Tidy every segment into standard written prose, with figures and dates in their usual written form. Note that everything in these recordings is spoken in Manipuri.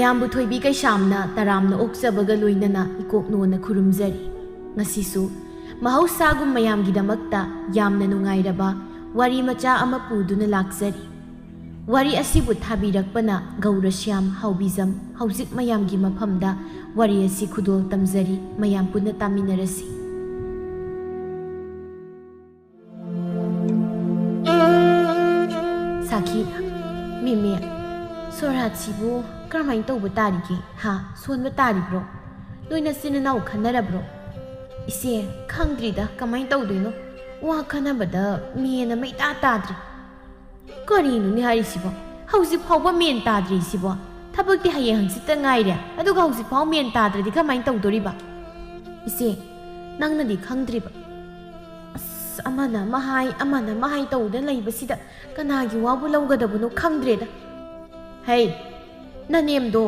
ꯃꯌꯥꯝꯕꯨ ꯊꯣꯏꯕꯤ ꯀꯩꯁꯥꯝꯅ ꯇꯔꯥꯝꯅ ꯑꯣꯛꯆꯕꯒ ꯂꯣꯏꯅꯅ ꯏꯀꯣꯛꯅꯣꯅ ꯈꯨꯔꯨꯝꯖꯔꯤ꯫ ꯉꯁꯤꯁꯨ ꯃꯍꯧꯁꯥꯒꯨꯝ ꯃꯌꯥꯝꯒꯤꯗꯃꯛꯇ ꯌꯥꯝꯅ ꯅꯨꯡꯉꯥꯏꯔꯕ ꯋꯥꯔꯤ ꯃꯆꯥ ꯑꯃ ꯄꯨꯗꯨꯅ ꯂꯥꯛꯆꯔꯤ꯫ ꯋꯥꯔꯤ ꯑꯁꯤꯕꯨ ꯊꯥꯕꯤꯔꯛꯄꯅ ꯒꯧꯔꯁ꯭ꯌꯥꯝ ꯍꯥꯎꯕꯤꯖꯝ ꯍꯧꯖꯤꯛ ꯃꯌꯥꯝꯒꯤ ꯃꯐꯝꯗ ꯋꯥꯔꯤ ꯑꯁꯤ ꯈꯨꯗꯣꯜ ꯇꯝꯖꯔꯤ꯫ ꯃꯌꯥꯝ ꯄꯨꯟꯅ ꯇꯥꯃꯤꯟꯅꯔꯁꯤ꯫ ꯁꯥꯈꯤꯅ ꯃꯦꯃꯦ ꯁꯣꯔꯥꯠꯁꯤꯕꯨ ꯀꯔꯝꯍꯥꯏꯅ ꯇꯧꯕ ꯇꯥꯔꯤꯒꯦ? ꯁꯣꯟꯕ ꯇꯥꯔꯤꯕ꯭ꯔꯣ? ꯅꯣꯏ ꯅꯆꯤꯟ ꯅꯅꯥꯎ ꯈꯟꯅꯔꯕ꯭ꯔꯣ? ꯏꯆꯦ ꯈꯪꯗ꯭ꯔꯤꯗ ꯀꯃꯥꯏꯅ ꯇꯧꯗꯣꯏꯅꯣ? ꯋꯥ ꯈꯟꯅꯕꯗ ꯃꯦꯟ ꯑꯃ ꯏꯇꯥ ꯇꯥꯗ꯭ꯔꯤ꯫ ꯀꯔꯤꯅꯣꯅꯦ ꯍꯥꯏꯔꯤꯁꯤꯕꯣ? ꯍꯧꯖꯤꯛ ꯐꯥꯎꯕ ꯃꯦꯟ ꯇꯥꯗ꯭ꯔꯤꯁꯤꯕꯣ? ꯊꯕꯛꯇꯤ ꯍꯌꯦꯡ ꯍꯪꯆꯤꯠꯇ ꯉꯥꯏꯔꯦ, ꯑꯗꯨꯒ ꯍꯧꯖꯤꯛ ꯐꯥꯎ ꯃꯦꯟ ꯇꯥꯗ꯭ꯔꯗꯤ ꯀꯃꯥꯏꯅ ꯇꯧꯗꯣꯔꯤꯕ? ꯏꯆꯦ ꯅꯪꯅꯗꯤ ꯈꯪꯗ꯭ꯔꯤꯕ. ꯑꯃꯅ ꯑꯃ ꯍꯥꯏ ꯑꯃꯅ ꯑꯃ ꯍꯥꯏ ꯇꯧꯗꯨꯅ ꯂꯩꯕꯁꯤꯗ ꯀꯅꯥꯒꯤ ꯋꯥꯕꯨ ꯂꯧꯒꯗꯕꯅꯣ ꯈꯪꯗ꯭ꯔꯦꯗ. ꯍꯩ ꯅꯅꯦꯝꯗꯣ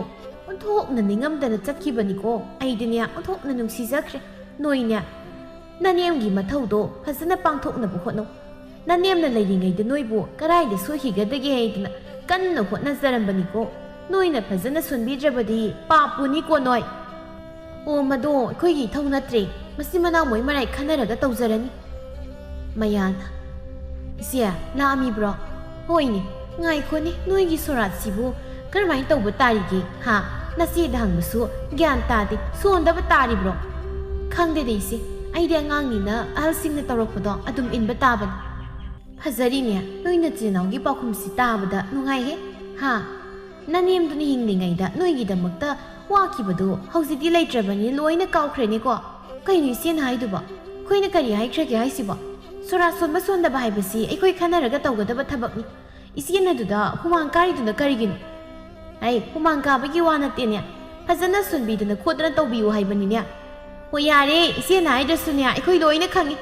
ꯑꯣꯟꯊꯣꯛꯅ ꯅꯤꯡꯉꯝꯗꯅ ꯆꯠꯈꯤꯕꯅꯤꯀꯣ. ꯑꯩꯗꯤꯅꯦ ꯑꯣꯟꯊꯣꯛꯅ ꯅꯨꯡꯁꯤꯖꯈ꯭ꯔꯦ. ꯅꯣꯏꯅꯦ ꯅꯅꯦꯝꯒꯤ ꯃꯊꯧꯗꯣ ꯐꯖꯅ ꯄꯥꯡꯊꯣꯛꯅꯕ ꯍꯣꯠꯅꯧ. ꯅꯅꯦꯝꯅ ꯂꯩꯔꯤꯉꯩꯗ ꯅꯣꯏꯕꯨ ꯀꯗꯥꯏꯗ ꯁꯣꯏꯈꯤꯒꯗꯒꯦ ꯍꯥꯏꯗꯅ ꯀꯟꯅ ꯍꯣꯠꯅꯖꯔꯝꯕꯅꯤꯀꯣ. ꯅꯣꯏꯅ ꯐꯖꯅ ꯁꯣꯟꯕꯤꯗ꯭ꯔꯕꯗꯤ ꯄꯥꯞꯄꯨꯅꯤꯀꯣ ꯅꯣꯏ. ꯑꯣ ꯃꯗꯣ ꯑꯩꯈꯣꯏꯒꯤ ꯏꯊꯧ ꯅꯠꯇ꯭ꯔꯦ. ꯃꯆꯤꯟ ꯃꯅꯥꯎ ꯃꯣꯏ ꯃꯔꯥꯏ ꯈꯟꯅꯔꯒ ꯇꯧꯖꯔꯅꯤ. ꯃꯌꯥꯅ ꯏꯆꯦ ꯂꯥꯛꯑꯝꯃꯤꯕ꯭ꯔꯣ? ꯍꯣꯏꯅꯦ ꯉꯥꯏꯈꯣꯅꯦ, ꯅꯣꯏꯒꯤ ꯁꯣꯔꯥꯠꯁꯤꯕꯨ ꯀꯔꯝꯍꯥꯏꯅ ꯇꯧꯕ ꯇꯥꯔꯤꯒꯦ? ꯅꯆꯦꯗ ꯍꯪꯕꯁꯨ ꯒ꯭ꯌꯥꯟ ꯇꯥꯗꯦ. ꯁꯣꯟꯗꯕ ꯇꯥꯔꯤꯕ꯭ꯔꯣ? ꯈꯪꯗꯦꯗ ꯏꯆꯦ, ꯑꯩꯗꯤ ꯑꯉꯥꯡꯅꯤꯅ ꯑꯍꯜꯁꯤꯡꯅ ꯇꯧꯔꯛꯄꯗꯣ ꯑꯗꯨꯝ ꯏꯟꯕ ꯇꯥꯕꯅꯤ. ꯐꯖꯔꯤꯅꯦ ꯅꯣꯏ ꯅꯆꯤꯟ ꯏꯅꯥꯎꯒꯤ ꯄꯥꯎꯈꯨꯝꯁꯤ ꯇꯥꯕꯗ ꯅꯨꯡꯉꯥꯏꯍꯦ. ꯅꯅꯦꯝꯗꯨꯅ ꯍꯤꯡꯂꯤꯉꯩꯗ ꯅꯣꯏꯒꯤꯗꯃꯛꯇ ꯋꯥꯈꯤꯕꯗꯣ ꯍꯧꯖꯤꯛꯇꯤ ꯂꯩꯇ꯭ꯔꯕꯅꯤ, ꯂꯣꯏꯅ ꯀꯥꯎꯈ꯭ꯔꯦꯅꯦꯀꯣ. ꯀꯩꯅꯣ ꯏꯆꯦꯅ ꯍꯥꯏꯗꯨꯕꯣ? ꯑꯩꯈꯣꯏꯅ ꯀꯔꯤ ꯍꯥꯏꯈ꯭ꯔꯒꯦ ꯍꯥꯏꯁꯤꯕꯣ? ꯁꯣꯔꯥꯠ ꯁꯣꯟꯕ ꯁꯣꯟꯗꯕ ꯍꯥꯏꯕꯁꯤ ꯑꯩꯈꯣই ꯈꯟꯅꯔꯒ ꯇꯧꯒꯗꯕ ꯊꯕꯛꯅꯤ. ꯏꯆꯦꯅ ꯑꯗꯨꯗ ꯍꯨꯃꯥꯡ ꯀꯥꯔꯤꯗꯨꯅ ꯀꯔꯤꯒꯤꯅꯣ? ꯍꯨꯃꯥꯡ ꯀꯥꯕꯒꯤ ꯋꯥ ꯅꯠꯇꯦꯅꯦ, ꯐꯖꯅ ꯁꯣꯟꯕꯤꯗꯅ ꯈꯣꯠꯇꯅ ꯇꯧꯕꯤꯌꯨ ꯍꯥꯏꯕꯅꯤꯅꯦ. ꯍꯣꯏ ꯌꯥꯔꯦ, ꯏꯆꯦꯅ ꯍꯥꯏꯗ꯭ꯔꯁꯨꯅꯦ ꯑꯩꯈꯣꯏ ꯂꯣꯏꯅ ꯈꯪꯉꯤ.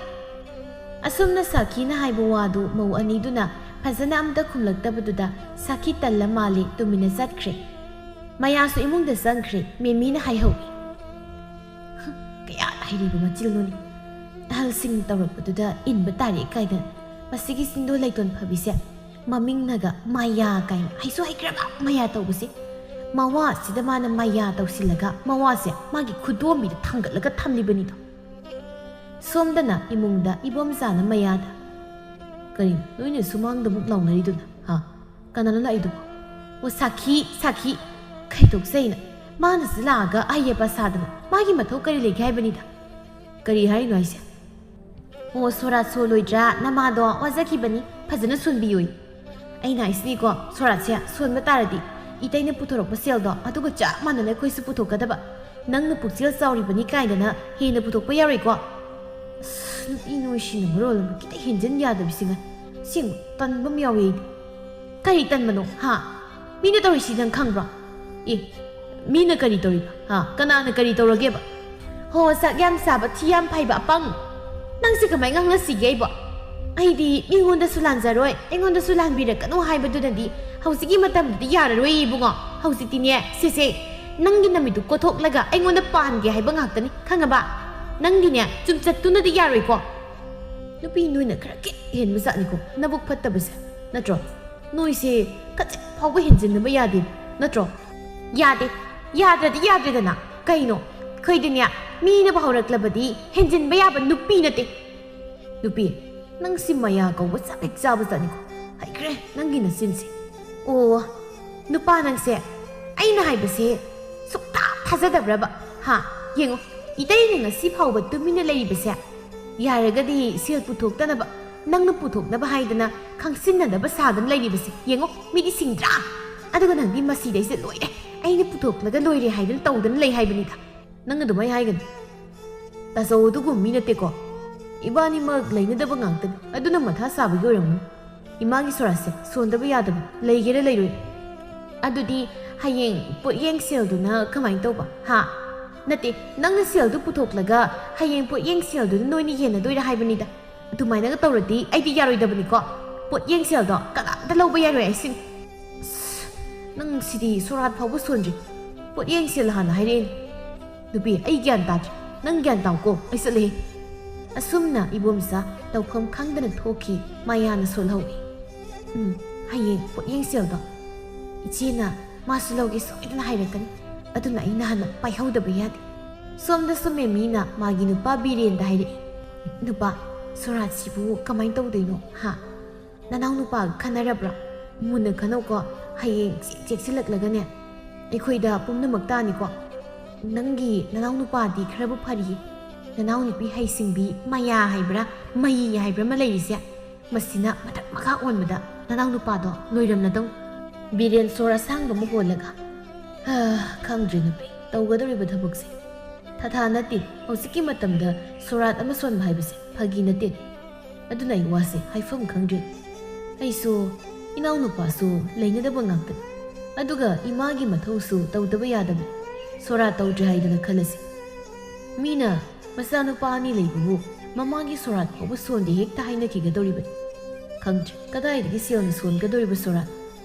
ꯑꯁꯨꯝꯅ ꯁꯥꯈꯤꯅ ꯍꯥꯏꯕ ꯋꯥꯗꯨ ꯃꯧ ꯑꯅꯤꯗꯨꯅ ꯐꯖꯅ ꯑꯝꯇ ꯈꯨꯝꯂꯛꯇꯕꯗꯨꯗ ꯁꯥꯈꯤ ꯇꯜꯂ ꯃꯥꯜꯂꯤ ꯇꯨꯃꯤꯟꯅ ꯆꯠꯈ꯭ꯔꯦ꯫ ꯃꯌꯥꯁꯨ ꯏꯃꯨꯡꯗ ꯆꯪꯈ꯭ꯔꯦ꯫ ꯃꯦꯃꯤꯅ ꯍꯥꯏꯍꯧꯏ, ꯀꯌꯥ ꯍꯩꯔꯤꯕ ꯃꯆꯤꯜꯅꯣꯅꯤ, ꯑꯍꯜꯁꯤꯡꯅ ꯇꯧꯔꯛꯄꯗꯨꯗ ꯏꯟꯕ ꯇꯥꯔꯦ ꯀꯥꯏꯗꯅ. ꯃꯁꯤꯒꯤ ꯆꯤꯟꯗꯣ ꯂꯩꯇꯣꯟ ꯐꯕꯤꯁꯦ ꯃꯃꯤꯡꯅꯒ ꯃꯥꯌꯥ ꯀꯥꯏꯅ ꯍꯩꯁꯨ ꯍꯩꯈ꯭ꯔꯕ ꯃꯌꯥ ꯇꯧꯕꯁꯦ. ꯃꯋꯥꯁꯤꯗ ꯃꯥꯅ ꯃꯌꯥ ꯇꯧꯁꯤꯜꯂꯒ ꯃꯋꯥꯁꯦ ꯃꯥꯒꯤ ꯈꯨꯗꯣꯝꯕꯤꯗ ꯊꯥꯡꯒꯠꯂꯒ ꯊꯝꯂꯤꯕꯅꯤꯗꯣ. ꯁꯣꯝꯗꯅ ꯏꯃꯨꯡꯗ ꯏꯕꯣꯝꯆꯥꯅ ꯃꯌꯥꯗ, ꯀꯔꯤꯅꯣ ꯅꯣꯏꯅ ꯁꯨꯃꯥꯡꯗꯃꯨꯛ ꯂꯥꯎꯅꯔꯤꯗꯨꯅ? ꯀꯅꯥꯅꯣ ꯂꯥꯛꯏꯗꯨꯕꯣ? ꯑꯣ ꯁꯥꯈꯤ ꯈꯩꯗꯣꯛꯆꯩꯅ ꯃꯥꯅꯁꯨ ꯂꯥꯛꯑꯒ ꯑꯍꯩꯌꯦꯄ ꯁꯥꯗꯅ ꯃꯥꯒꯤ ꯃꯊꯧ ꯀꯔꯤ ꯂꯩꯒꯦ ꯍꯥꯏꯕꯅꯤꯗ. ꯀꯔꯤ ꯍꯥꯏꯔꯤꯅꯣ ꯍꯥꯏꯁꯦ? ꯑꯣ ꯁꯣꯔꯥꯠ ꯁꯣꯜꯂꯣꯏꯗ꯭ꯔꯥ? ꯅꯃꯥꯗꯣ ꯋꯥꯖꯈꯤꯕꯅꯤ, ꯐꯖꯅ ꯁꯣꯟꯕꯤꯌꯨ. ꯑꯩꯅ ꯍꯥꯏꯁꯤꯅꯤꯀꯣ, ꯁꯣꯔꯥꯠꯁꯦ ꯁꯣꯟꯕ ꯇꯥꯔꯗꯤ ꯏꯇꯩꯅ ꯄꯨꯊꯣꯔꯛꯄ ꯁꯦꯜꯗꯣ ꯑꯗꯨꯒ ꯆꯞ ꯃꯥꯟꯅꯅ ꯑꯩꯈꯣꯏꯁꯨ ꯄꯨꯊꯣꯛꯀꯗꯕ. ꯅꯪꯅ ꯄꯨꯛꯆꯦꯜ ꯆꯥꯎꯔꯤꯕꯅꯤ ꯀꯥꯏꯗꯅ ꯍꯦꯟꯅ ꯄꯨꯊꯣꯛꯄ ꯌꯥꯔꯣꯏꯀꯣ. ꯅꯨꯄꯤ ꯅꯣꯏꯁꯤꯅ ꯃꯔꯣꯜ ꯑꯃ ꯈꯤꯇ ꯍꯦꯟꯖꯤꯟ ꯌꯥꯗꯕꯁꯤꯒ. ꯁꯦꯡꯕ ꯇꯟꯕ ꯑꯃ ꯌꯥꯎꯏ ꯑꯩꯗꯤ. ꯀꯔꯤ ꯇꯟꯕꯅꯣ? ꯃꯤꯅ ꯇꯧꯔꯤꯁꯤ ꯅꯪ ꯈꯪꯕ꯭ꯔꯣ? ꯃꯤꯅ ꯀꯔꯤ ꯇꯧꯔꯤꯕ? ꯀꯅꯥꯅ ꯀꯔꯤ ꯇꯧꯔꯒꯦꯕ? ꯍꯣ ꯆꯥꯛ ꯌꯥꯝ ꯆꯥꯕ ꯊꯤ ꯌꯥꯝ ꯐꯩꯕ ꯑꯄꯪ. ꯅꯪꯁꯦ ꯀꯃꯥꯏꯅ ꯉꯥꯡꯅꯁꯤꯒꯦ ꯑꯩꯕꯣ? ꯑꯩꯗꯤ ꯃꯤꯉꯣꯟꯗꯁꯨ ꯂꯥꯟꯖꯔꯣꯏ, ꯑꯩꯉꯣꯟꯗꯁꯨ ꯂꯥꯟꯕꯤꯔꯛꯀꯅꯨ ꯍꯥꯏꯕꯗꯨꯅꯗꯤ ꯍꯧꯖꯤꯛꯀꯤ ꯃꯇꯝꯗꯗꯤ ꯌꯥꯔꯔꯣꯏ ꯏꯕꯨꯡꯉꯣ. ꯍꯧꯖꯤꯛꯇꯤꯅꯦ ꯁꯤꯁꯦ ꯅꯪꯒꯤ ꯅꯃꯤꯠꯇꯨ ꯀꯣꯊꯣꯛꯂꯒ ꯑꯩꯉꯣꯟꯗ ꯄꯥꯟꯒꯦ ꯍꯥꯏꯕ ꯉꯥꯛꯇꯅꯤ, ꯈꯪꯉꯕ? ꯅꯪꯒꯤꯅꯦ ꯆꯨꯝꯆꯠꯇꯨꯅꯗꯤ ꯌꯥꯔꯣꯏꯀꯣ. ꯅꯨꯄꯤ ꯅꯣꯏꯅ ꯈꯔ ꯀꯤꯠ ꯍꯦꯟꯕ ꯖꯥꯠꯅꯤꯀꯣ, ꯅꯕꯨꯛ ꯐꯠꯇꯕꯁꯦ, ꯅꯠꯇ꯭ꯔꯣ? ꯅꯣꯏꯁꯦ ꯈꯖꯤꯛ ꯐꯥꯎꯕ ꯍꯦꯟꯖꯤꯟꯅꯕ ꯌꯥꯗꯦ, ꯅꯠꯇ꯭ꯔꯣ? ꯌꯥꯗꯦ, ꯌꯥꯗ꯭ꯔꯗꯤ ꯌꯥꯗ꯭ꯔꯦꯗꯅ. ꯀꯩꯅꯣ ꯑꯩꯈꯣꯏꯗꯤꯅꯦ ꯃꯤꯅꯕꯨ ꯍꯧꯔꯛꯂꯕꯗꯤ ꯍꯦꯟꯖꯤꯟꯕ ꯌꯥꯕ ꯅꯨꯄꯤ ꯅꯠꯇꯦ. ꯅꯨꯄꯤ ꯅꯪꯁꯤ ꯃꯌꯥ ꯀꯧꯕ ꯆꯥꯛ ꯆꯥꯕ ꯖꯥꯠꯅꯤꯀꯣ. ꯍꯩꯈ꯭ꯔꯦ ꯅꯪꯒꯤ ꯅꯆꯤꯟꯁꯦ. ꯑꯣ ꯅꯨꯄꯥ ꯅꯪꯁꯦ ꯑꯩꯅ ꯍꯥꯏꯕꯁꯦ ꯁꯨꯛꯊꯥ ꯊꯥꯖꯗꯕ꯭ꯔꯕ? ꯌꯦꯡꯉꯣ, ꯏꯇꯩꯅ ꯉꯁꯤ ꯐꯥꯎꯕ ꯇꯨꯃꯤꯟꯅ ꯂꯩꯔꯤꯕꯁꯦ ꯌꯥꯔꯒꯗꯤ ꯁꯦꯜ ꯄꯨꯊꯣꯛꯇꯅꯕ, ꯅꯪꯅ ꯄꯨꯊꯣꯛꯅꯕ ꯍꯥꯏꯗꯅ ꯈꯪꯁꯤꯟꯅꯗꯕ ꯁꯥꯗꯅ ꯂꯩꯔꯤꯕꯁꯦ ꯌꯦꯡꯉꯣ, ꯃꯤꯗꯤ ꯁꯤꯡꯗ꯭ꯔꯥ? ꯑꯗꯨꯒ ꯅꯪꯗꯤ ꯃꯁꯤꯗꯩꯁꯦ ꯂꯣꯏꯔꯦ, ꯑꯩꯅ ꯄꯨꯊꯣꯛꯂꯒ ꯂꯣꯏꯔꯦ ꯍꯥꯏꯗꯅ ꯇꯧꯗꯅ ꯂꯩ ꯍꯥꯏꯕꯅꯤꯗ. ꯅꯪ ꯑꯗꯨꯃꯥꯏ ꯍꯥꯏꯒꯅꯨ. ꯇꯥꯆꯧ ꯑꯗꯨꯒꯨꯝꯕ ꯃꯤ ꯅꯠꯇꯦꯀꯣ. ꯏꯕꯥꯅꯤꯃꯛ ꯂꯩꯅꯗꯕ ꯉꯥꯛꯇꯅꯤ, ꯑꯗꯨꯅ ꯃꯊꯥ ꯁꯥꯕꯒꯤ ꯑꯣꯏꯔꯝꯒꯅꯤ. ꯏꯃꯥꯒꯤ ꯁꯣꯔꯥꯠꯁꯦ ꯁꯣꯟꯗꯕ ꯌꯥꯗꯕ, ꯂꯩꯒꯦꯔꯥ ꯂꯩꯔꯣꯏ. ꯑꯗꯨꯗꯤ ꯍꯌꯦꯡ ꯄꯣꯠꯌꯦꯡ ꯁꯦꯜꯗꯨꯅ ꯀꯃꯥꯏꯅ ꯇꯧꯕ? ꯅꯠꯇꯦ, ꯅꯪꯅ ꯁꯦꯜꯗꯨ ꯄꯨꯊꯣꯛꯂꯒ ꯍꯌꯦꯡ ꯄꯣꯠꯌꯦꯡ ꯁꯦꯜꯗꯨꯅ ꯅꯣꯏꯅ ꯌꯦꯟꯅꯗꯣꯏꯔꯥ ꯍꯥꯏꯕꯅꯤꯗ. ꯑꯗꯨꯃꯥꯏꯅꯒ ꯇꯧꯔꯗꯤ ꯑꯩꯗꯤ ꯌꯥꯔꯣꯏꯗꯕꯅꯤꯀோ. ꯄꯣꯠꯌꯦꯡ ꯁꯦꯜꯗꯣ ꯀꯅꯥꯝꯇ ꯂꯧꯕ ꯌꯥꯔꯣꯏ ꯍꯥꯏꯁꯤꯅꯤ. ꯅꯪ ꯁꯤꯗꯤ ꯁꯣꯔꯥꯠ ꯐꯥꯎꯕ ꯁꯣꯟꯗ꯭ꯔꯤ, ꯄꯣꯠꯌꯦꯡ ꯁꯦꯜ ꯍꯥꯟꯅ ꯍꯥꯏꯔꯛꯑꯦꯅꯦ. ꯅꯨꯄꯤ ꯑꯩ ꯒ꯭ꯌꯥꯟ ꯇꯥꯗ꯭ꯔꯦ, ꯅꯪ ꯒ꯭ꯌꯥꯟ ꯇꯥꯎꯀꯣ, ꯑꯩ ꯆꯠꯂꯦ. ꯑꯁꯨꯝꯅ ꯏꯕꯣꯝꯆꯥ ꯇꯧꯐꯝ ꯈꯪꯗꯅ ꯊꯣꯛꯈꯤ꯫ ꯃꯌꯥꯅ ꯁꯣꯜꯍꯧꯏ, ꯍꯌꯦꯡ ꯄꯣꯠꯌꯦꯡ ꯁꯦꯜꯗꯣ ꯏꯆꯦꯅ ꯃꯥꯁꯨ ꯂꯧꯒꯦ ꯁꯣꯏꯗꯅ ꯍꯥꯏꯔꯛꯀꯅꯤ ꯑꯗꯨꯅ ꯑꯩꯅ ꯍꯥꯟꯅ ꯄꯥꯏꯍꯧꯗꯕ ꯌꯥꯗꯦ ꯁꯣꯝꯗꯁꯨ ꯃꯦꯃꯤꯅ ꯃꯥꯒꯤ ꯅꯨꯄꯥ ꯕꯤꯔꯦꯟꯗ ꯍꯥꯏꯔꯛꯏ ꯅꯨꯄꯥ ꯁꯣꯔꯥꯠꯁꯤꯕꯨ ꯀꯃꯥꯏꯅ ꯇꯧꯗꯣꯏꯅꯣ ꯍꯥ ꯅꯅꯥꯎ ꯅꯨꯄꯥꯒ ꯈꯟꯅꯔꯕ꯭ꯔꯥ ꯃꯨꯟꯅ ꯈꯟꯅꯧꯀꯣ ꯍꯌꯦꯡ ꯆꯦꯛꯁꯤꯜꯂꯛꯂꯒꯅꯦ ꯑꯩꯈꯣꯏꯗ ꯄꯨꯝꯅꯃꯛ ꯇꯥꯅꯤꯀꯣ ꯅꯪꯒꯤ ꯅꯅꯥꯎ ꯅꯨꯄꯥꯗꯤ ꯈꯔꯕꯨ ꯐꯔꯤꯌꯦ ꯅꯅꯥꯎ ꯅꯨꯄꯤ ꯍꯩꯁꯤꯡꯕꯤ ꯃꯌꯥ ꯍꯥꯏꯕ꯭ꯔꯥ ꯃꯌꯤ ꯍꯥꯏꯕ꯭ꯔꯥ ꯑꯃ ꯂꯩꯔꯤꯁꯦ ꯃꯁꯤꯅ ꯃꯊꯛ ꯃꯈꯥ ꯑꯣꯟꯕꯗ ꯅꯅꯥꯎ ꯅꯨꯄꯥꯗꯣ ꯂꯣꯏꯔꯝꯂꯗꯧ ꯕꯤꯔꯦꯟ ꯁꯣꯔ ꯑꯁꯥꯡꯕ ꯑꯃ ꯍꯣꯜꯂꯒ ꯈꯪꯗ꯭ꯔꯦ ꯅꯨꯄꯤ ꯇꯧꯒꯗꯧꯔꯤꯕ ꯊꯕꯛꯁꯦ ꯊꯥꯊꯥ ꯅꯠꯇꯦ ꯍꯧꯖꯤꯛꯀꯤ ꯃꯇꯝꯗ ꯁꯣꯔꯥꯠ ꯑꯃ ꯁꯣꯟꯕ ꯍꯥꯏꯕꯁꯦ ꯐꯥꯒꯤ ꯅꯠꯇꯦ ꯑꯗꯨꯅ ꯑꯩ ꯋꯥꯁꯦ ꯍꯥꯏꯐꯝ ꯈꯪꯗ꯭ꯔꯦ ꯑꯩꯁꯨ ꯏꯅꯥꯎꯅꯨꯄꯥꯁꯨ ꯂꯩꯅꯗꯕ ꯉꯥꯛꯇꯅꯤ ꯑꯗꯨꯒ ꯏꯃꯥꯒꯤ ꯃꯊꯧꯁꯨ ꯇꯧꯗꯕ ꯌꯥꯗꯕꯅꯤ ꯁꯣꯔꯥꯠ ꯇꯧꯗ꯭ꯔꯦ ꯍꯥꯏꯗꯅ ꯈꯜꯂꯁꯤ ꯃꯤꯅ ꯃꯆꯥꯅꯨꯄꯥ ꯑꯅꯤ ꯂꯩꯕꯕꯨ ꯃꯃꯥꯒꯤ ꯁꯣꯔꯥꯠ ꯐꯥꯎꯕ ꯁꯣꯟꯗꯦ ꯍꯦꯛꯇ ꯍꯥꯏꯅꯈꯤꯒꯗꯧꯔꯤꯕꯅꯤ ꯈꯪꯗ꯭ꯔꯦ ꯀꯗꯥꯏꯗꯒꯤ ꯁꯦꯜꯅ ꯁꯣꯟꯒꯗꯧꯔꯤꯕ ꯁꯣꯔꯥꯠ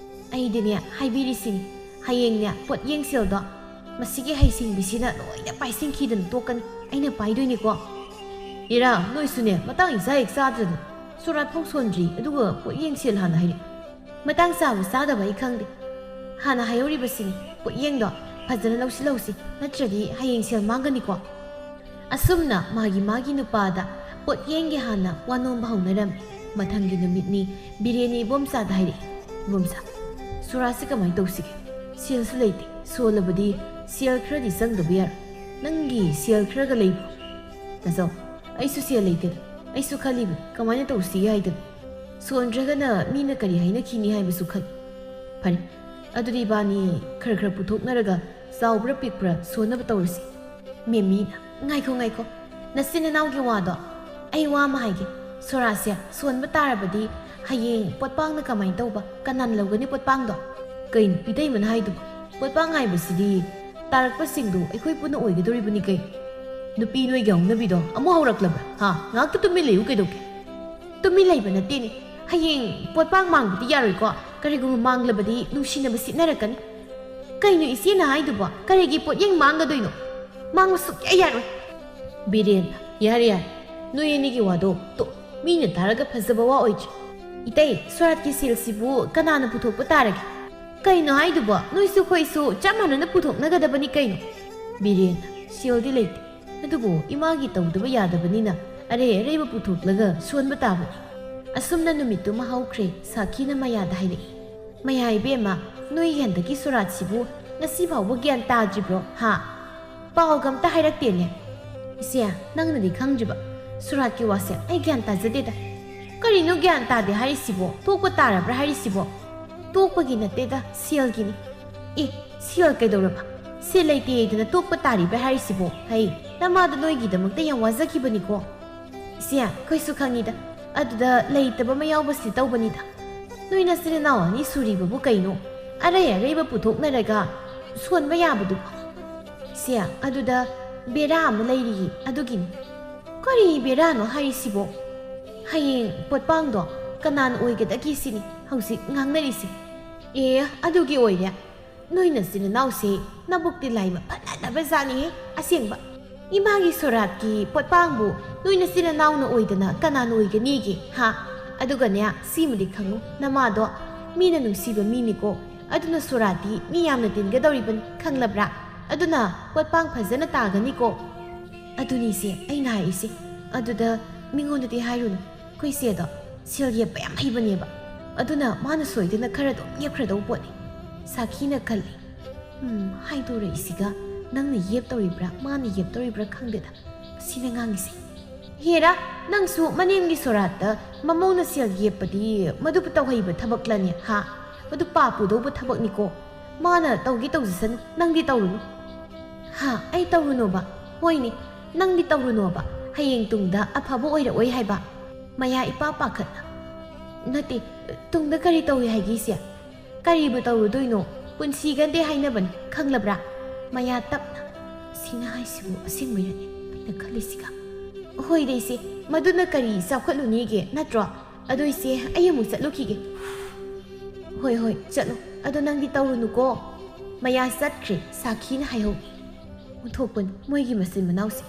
ꯑꯩꯗꯤꯅꯦ ꯍꯥꯏꯕꯤꯔꯤꯁꯤꯅꯤ ꯍꯌꯦꯡꯅꯦ ꯄꯣꯠꯌꯦꯡ ꯁꯦꯜꯗꯣ ꯃꯁꯤꯒꯤ ꯍꯩꯁꯤꯡꯕꯤꯁꯤꯅ ꯂꯣꯏꯅ ꯄꯥꯏꯁꯤꯟꯈꯤꯗꯅ ꯇꯣꯛꯀꯅꯤ ꯑꯩꯅ ꯄꯥꯏꯗꯣꯏꯅꯤꯀꯣ ꯏꯔꯥ ꯅꯣꯏꯁꯨꯅꯦ ꯃꯇꯥꯡ ꯏꯆꯥ ꯍꯦꯛ ꯆꯥꯗ꯭ꯔꯗꯅ ꯁꯣꯔꯥꯠ ꯐꯥꯎ ꯁꯣꯟꯗ꯭ꯔꯤ ꯑꯗꯨꯒ ꯄꯣꯠꯌꯦꯡ ꯁꯦꯜ ꯍꯥꯟꯅ ꯍꯥꯏꯔꯛꯏ ꯃꯇꯥꯡ ꯆꯥꯕ ꯆꯥꯗꯕ ꯑꯩ ꯈꯪꯗꯦ ꯍꯥꯟꯅ ꯍꯥꯏꯍꯧꯔꯤꯕꯁꯤꯅꯤ ꯄꯣꯠꯌꯦꯡꯗꯣ ꯐꯖꯅ ꯂꯧꯁꯤ ꯅꯠꯇ꯭ꯔꯗꯤ ꯍꯌꯦꯡ ꯁꯦꯜ ꯃꯥꯡꯒꯅꯤꯀꯣ ꯑꯁꯨꯝꯅ ꯃꯥꯒꯤ ꯅꯨꯄꯥꯗ ꯄꯣꯠꯌꯦꯡꯒꯤ ꯍꯥꯟꯅ ꯋꯥ ꯅꯣꯝꯕ ꯍꯧꯅꯔꯝꯃꯤ ꯃꯊꯪꯒꯤ ꯅꯨꯃꯤꯠꯅꯤ ꯕꯤꯔꯦꯟꯅꯤ ꯏꯕꯣꯝꯆꯥꯗ ꯍꯥꯏꯔꯛꯏ ꯏꯕꯣꯝꯆꯥ ꯁꯣꯔꯥꯠꯁꯤ ꯀꯃꯥꯏꯅ ꯇꯧꯁꯤꯒꯦ ꯁꯦꯜꯁꯨ ꯂꯩꯇꯦ ꯁꯣꯜꯂꯕꯗꯤ ꯁꯦꯜ ꯈꯔꯗꯤ ꯆꯪꯗꯕ ꯌꯥꯔꯣꯏ ꯅꯪꯒꯤ ꯁꯦꯜ ꯈꯔꯒ ꯂꯩꯕ꯭ꯔꯣ ꯅꯆꯧ ꯑꯩꯁꯨ ꯁꯦꯜ ꯂꯩꯇꯦꯗ ꯑꯩꯁꯨ ꯈꯜꯂꯤꯕꯅꯤ ꯀꯃꯥꯏꯅ ꯇꯧꯁꯤꯒꯦ ꯍꯥꯏꯗꯅ ꯁꯣꯟꯗ꯭ꯔꯒꯅ ꯃꯤꯅ ꯀꯔꯤ ꯍꯥꯏꯅꯈꯤꯅꯤ ꯍꯥꯏꯕꯁꯨ ꯈꯜꯂꯤ ꯐꯔꯦ ꯑꯗꯨꯗꯤ ꯏꯕꯥꯅꯤ ꯈꯔ ꯄꯨꯊꯣꯛꯅꯔꯒ ꯆꯥꯎꯕ꯭ꯔꯥ ꯄꯤꯛꯄ꯭ꯔꯥ ꯁꯣꯟꯅꯕ ꯇꯧꯔꯁꯤ ꯃꯦꯃꯤꯅ ꯉꯥꯏꯈꯣ ꯅꯆꯤꯟ ꯅꯅꯥꯎꯒꯤ ꯋꯥꯗꯣ ꯑꯩ ꯋꯥ ꯑꯃ ꯍꯥꯏꯒꯦ ꯁꯣꯔꯥꯠꯁꯦ ꯁꯣꯟꯕ ꯇꯥꯔꯕꯗꯤ ꯍꯌꯦꯡ ꯄꯣꯠꯄꯥꯡꯅ ꯀꯃꯥꯏꯅ ꯇꯧꯕ ꯀꯅꯥꯅ ꯂꯧꯒꯅꯤ ꯄꯣꯠꯄꯥꯡꯗꯣ ꯀꯩꯅꯣ ꯏꯇꯩꯃꯅ ꯍꯥꯏꯗꯨꯕ ꯄꯣꯠꯄꯥꯡ ꯍꯥꯏꯕꯁꯤꯗꯤ ꯇꯥꯔꯛꯄꯁꯤꯡꯗꯣ ꯑꯩꯈꯣꯏ ꯄꯨꯟꯅ ꯑꯣꯏꯒꯗꯧꯔꯤꯕꯅꯤ ꯀꯩ ꯅꯨꯄꯤ ꯅꯣꯏꯒꯤ ꯍꯧꯅꯕꯤꯗꯣ ꯑꯃꯨꯛ ꯍꯧꯔꯛꯂꯕ꯭ꯔꯥ ꯉꯥꯛꯇ ꯇꯨꯃꯤꯟ ꯂꯩꯌꯨ ꯀꯩꯗꯧꯒꯦ ꯇꯨꯃꯤꯟ ꯂꯩꯕ ꯅꯠꯇꯦꯅꯦ ꯍꯌꯦꯡ ꯄꯣꯠꯄꯥꯡ ꯃꯥꯡꯕꯗꯤ ꯌꯥꯔꯣꯏꯀꯣ ꯀꯔꯤꯒꯨꯝꯕ ꯃꯥꯡꯂꯕꯗꯤ ꯅꯨꯡꯁꯤꯅꯕ ꯁꯤꯠꯅꯔꯛꯀꯅꯤ ꯀꯩꯅꯣ ꯏꯆꯦꯅ ꯍꯥꯏꯗꯨꯕꯣ ꯀꯔꯤꯒꯤ ꯄꯣꯠꯌꯦꯡ ꯃꯥꯡꯒꯗꯣꯏꯅꯣ ꯃꯥꯡꯕ ꯁꯨꯛꯌꯥ ꯌꯥꯔꯣꯏ ꯕꯤꯔꯦꯟ ꯌꯥꯔꯦ ꯅꯣꯏ ꯑꯅꯤꯒꯤ ꯋꯥꯗꯣ ꯃꯤꯅ ꯇꯥꯔꯒ ꯐꯖꯕ ꯋꯥ ꯑꯣꯏꯗ꯭ꯔꯦ ꯏꯇꯩ ꯁꯣꯔꯥꯠꯀꯤ ꯁꯦꯜꯁꯤꯕꯨ ꯀꯅꯥꯅ ꯄꯨꯊꯣꯛꯄ ꯇꯥꯔꯒꯦ ꯀꯩꯅꯣ ꯍꯥꯏꯗꯨꯕꯣ ꯅꯣꯏꯁꯨ ꯑꯩꯈꯣꯏꯁꯨ ꯆꯞ ꯃꯥꯟꯅꯅ ꯄꯨꯊꯣꯛꯅꯒꯗꯕꯅꯤ ꯀꯩꯅꯣ ꯕꯤꯔꯦꯟ ꯁꯦꯜꯗꯤ ꯂꯩꯇꯦ ꯑꯗꯨꯕꯨ ꯏꯃꯥꯒꯤ ꯇꯧꯗꯕ ꯌꯥꯗꯕꯅꯤꯅ ꯑꯔꯩꯕ ꯄꯨꯊꯣꯛꯂꯒ ꯁꯣꯟꯕ ꯇꯥꯕꯅꯤ ꯑꯁꯨꯝꯅ ꯅꯨꯃꯤꯠꯇꯨꯃ ꯍꯧꯈ꯭ꯔꯦ ꯁꯥꯈꯤꯅ ꯃꯌꯥꯗ ꯍꯥꯏꯔꯛꯏ ꯃꯌꯥ ꯏꯕꯦꯝꯃ ꯅꯣꯏꯒꯤ ꯍꯟꯗꯛꯀꯤ ꯁꯣꯔꯥꯠꯁꯤꯕꯨ ꯉꯁꯤ ꯐꯥꯎꯕ ꯒ꯭ꯌꯥꯟ ꯇꯥꯗ꯭ꯔꯤꯕ꯭ꯔꯣ ꯄꯥꯎꯒ ꯑꯝꯇ ꯍꯥꯏꯔꯛꯇꯦꯅꯦ ꯏꯆꯦ ꯅꯪꯅꯗꯤ ꯈꯪꯗ꯭ꯔꯤꯕ ꯁꯣꯔꯥꯠꯀꯤ ꯋꯥꯁꯦ ꯑꯩ ꯒ꯭ꯌꯥꯟ ꯇꯥꯖꯗꯦꯗ ꯀꯔꯤꯅꯣ ꯒ꯭ꯌꯥꯟ ꯇꯥꯗꯦ ꯍꯥꯏꯔꯤꯁꯤꯕꯣ ꯇꯣꯛꯄ ꯇꯥꯔꯕ꯭ꯔꯥ ꯍꯥꯏꯔꯤꯁꯤꯕꯣ ꯇꯣꯛꯄꯒꯤ ꯅꯠꯇꯦꯗ ꯁꯦꯜꯒꯤꯅꯤ ꯁꯦꯜ ꯀꯩꯗꯧꯔꯕ ꯁꯦꯜ ꯂꯩꯇꯦ ꯍꯥꯏꯗꯅ ꯇꯣꯛꯄ ꯇꯥꯔꯤꯕ꯭ꯔꯥ ꯍꯥꯏꯔꯤꯁꯤꯕꯣ ꯅꯃꯥꯗꯣ ꯅꯣꯏꯒꯤꯗꯃꯛꯇ ꯌꯥꯝ ꯋꯥꯖꯈꯤꯕꯅꯤꯀꯣ ꯏꯆꯦ ꯑꯩꯈꯣꯏꯁꯨ ꯈꯪꯉꯤꯗ ꯑꯗꯨꯗ ꯂꯩꯇꯕ ꯑꯃ ꯌꯥꯎꯕꯁꯤ ꯇꯧꯕꯅꯤꯗ ꯅꯣꯏ ꯅꯆꯤꯟ ꯅꯅꯥꯎ ꯑꯅꯤ ꯁꯨꯔꯤꯕꯕꯨ ꯀꯩꯅꯣ ꯑꯔꯩꯕ ꯄꯨꯊꯣꯛꯅꯔꯒ ꯁꯣꯟꯕ ꯌꯥꯕꯗꯨꯕꯨ ꯏꯆꯦ ꯑꯗꯨꯗ ꯕꯦꯔꯥ ꯑꯃ ꯂꯩꯔꯤꯌꯦ ꯑꯗꯨꯒꯤꯅꯤ ꯀꯔꯤ ꯕꯦꯔꯥꯅꯣ ꯍꯥꯏꯔꯤꯁꯤꯕꯣ ꯍꯌꯦꯡ ꯄꯣꯠꯄꯥꯡꯗꯣ ꯀꯅꯥꯅ ꯑꯣꯏꯒꯗꯒꯦ ꯁꯤꯅꯤ ꯍꯧꯖꯤꯛ ꯉꯥꯡꯅꯔꯤꯁꯤ ꯑꯗꯨꯒꯤ ꯑꯣꯏꯔꯦ ꯅꯣꯏ ꯅꯆꯤꯟ ꯅꯅꯥꯎꯁꯦ ꯅꯕꯨꯛꯇꯤ ꯂꯥꯏꯕ ꯐꯅꯗꯕ ꯖꯥꯠꯅꯤꯍꯦ ꯑꯁꯦꯡꯕ ꯏꯃꯥꯒꯤ ꯁꯣꯔꯥꯠꯀꯤ ꯄꯣꯠꯄꯥꯡꯕꯨ ꯅꯣꯏ ꯅꯆꯤꯟ ꯅꯅꯥꯎꯅ ꯑꯣꯏꯗꯅ ꯀꯅꯥꯅ ꯑꯣꯏꯒꯅꯤꯒꯦ ꯑꯗꯨꯒꯅꯦ ꯁꯤꯃꯗꯤ ꯈꯪꯉꯨ ꯅꯃꯥꯗꯣ ꯃꯤꯅ ꯅꯨꯡꯁꯤꯕ ꯃꯤꯅꯤꯀꯣ ꯑꯗꯨꯅ ꯁꯣꯔꯥꯠꯇꯤ ꯃꯤ ꯌꯥꯝꯅ ꯇꯤꯟꯒꯗꯧꯔꯤꯕꯅꯤ ꯈꯪꯂꯕ꯭ꯔꯥ ꯑꯗꯨꯅ ꯄꯣꯠꯄꯥꯡ ꯐꯖꯅ ꯇꯥꯒꯅꯤꯀꯣ ꯑꯗꯨꯅꯤꯁꯦ ꯑꯩꯅ ꯍꯥꯏꯔꯤꯁꯦ ꯑꯗꯨꯗ ꯃꯤꯉꯣꯟꯗꯗꯤ ꯍꯥꯏꯔꯨꯅꯨ ꯑꯩꯈꯣꯏ ꯆꯦꯗꯣ ꯁꯦꯜ ꯌꯦꯞꯄ ꯌꯥꯝ ꯍꯩꯕꯅꯦꯕ ꯑꯗꯨꯅ ꯃꯥꯅ ꯁꯣꯏꯗꯅ ꯈꯔ ꯑꯗꯨꯝ ꯌꯦꯞꯈ꯭ꯔꯗꯧ ꯄꯣꯠꯅꯤ ꯁꯥꯈꯤꯅ ꯈꯜꯂꯤ ꯍꯥꯏꯗꯣꯔꯛꯏꯁꯤꯒ ꯅꯪꯅ ꯌꯦꯞꯇꯧꯔꯤꯕ꯭ꯔꯥ ꯃꯥꯅ ꯌꯦꯞꯇꯧꯔꯤꯕ꯭ꯔꯥ ꯈꯪꯗꯦꯗ ꯁꯤꯅ ꯉꯥꯡꯉꯤꯁꯦ ꯍꯦꯔꯥ ꯅꯪꯁꯨ ꯃꯅꯦꯝꯒꯤ ꯁꯣꯔꯥꯠꯇ ꯃꯃꯧꯅ ꯁꯦꯜ ꯌꯦꯞꯄꯗꯤ ꯃꯗꯨꯕꯨ ꯇꯧꯍꯩꯕ ꯊꯕꯛꯂꯅꯦ ꯃꯗꯨ ꯄꯨꯗꯧꯕ ꯊꯕꯛꯅꯤꯀꯣ ꯃꯥꯅ ꯇꯧꯒꯦ ꯇꯧꯖꯁꯅꯨ ꯅꯪꯗꯤ ꯇꯧꯔꯨꯅꯨ ꯑꯩ ꯇꯧꯔꯨꯅꯣꯕ ꯍꯣꯏꯅꯦ ꯅꯪꯗꯤ ꯇꯧꯔꯨꯅꯣꯕ ꯍꯌꯦꯡ ꯇꯨꯡꯗ ꯑꯐꯕ ꯑꯣꯏꯔꯛꯑꯣꯏ ꯍꯥꯏꯕ ꯃꯌꯥ ꯏꯄꯥ ꯄꯥꯈꯠꯅ ꯅꯠꯇꯦ ꯇꯨꯡꯗ ꯀꯔꯤ ꯇꯧꯏ ꯍꯥꯏꯒꯦꯁꯦ ꯀꯔꯤꯕꯨ ꯇꯧꯔꯨꯗꯣꯏꯅꯣ ꯄꯨꯟꯁꯤꯒꯟꯗꯦ ꯍꯥꯏꯅꯕꯅꯤ ꯈꯪꯂꯕ꯭ꯔꯥ ꯃꯌꯥ ꯇꯞꯅ ꯁꯤꯅ ꯍꯥꯏꯁꯤꯕꯨ ꯑꯁꯦꯡꯕꯩꯔꯅꯤ ꯑꯩꯅ ꯈꯜꯂꯤꯁꯤꯒ ꯍꯣꯏꯗ ꯏꯆꯦ ꯃꯗꯨꯅ ꯀꯔꯤ ꯆꯥꯎꯈꯠꯂꯨꯅꯤꯒꯦ ꯅꯠꯇ꯭ꯔꯣ ꯑꯗꯣ ꯏꯆꯦ ꯑꯩ ꯑꯃꯨꯛ ꯆꯠꯂꯨꯈꯤꯒꯦ ꯍꯣꯏ ꯆꯠꯂꯨ ꯑꯗꯣ ꯅꯪꯗꯤ ꯇꯧꯔꯨꯅꯨꯀꯣ ꯃꯌꯥ ꯆꯠꯈ꯭ꯔꯦ ꯁꯥꯈꯤꯅ ꯍꯥꯏꯍꯧꯏ ꯎꯊꯣꯛꯄꯅꯤ ꯃꯣꯏꯒꯤ ꯃꯆꯤꯟ ꯃꯅꯥꯎꯁꯦ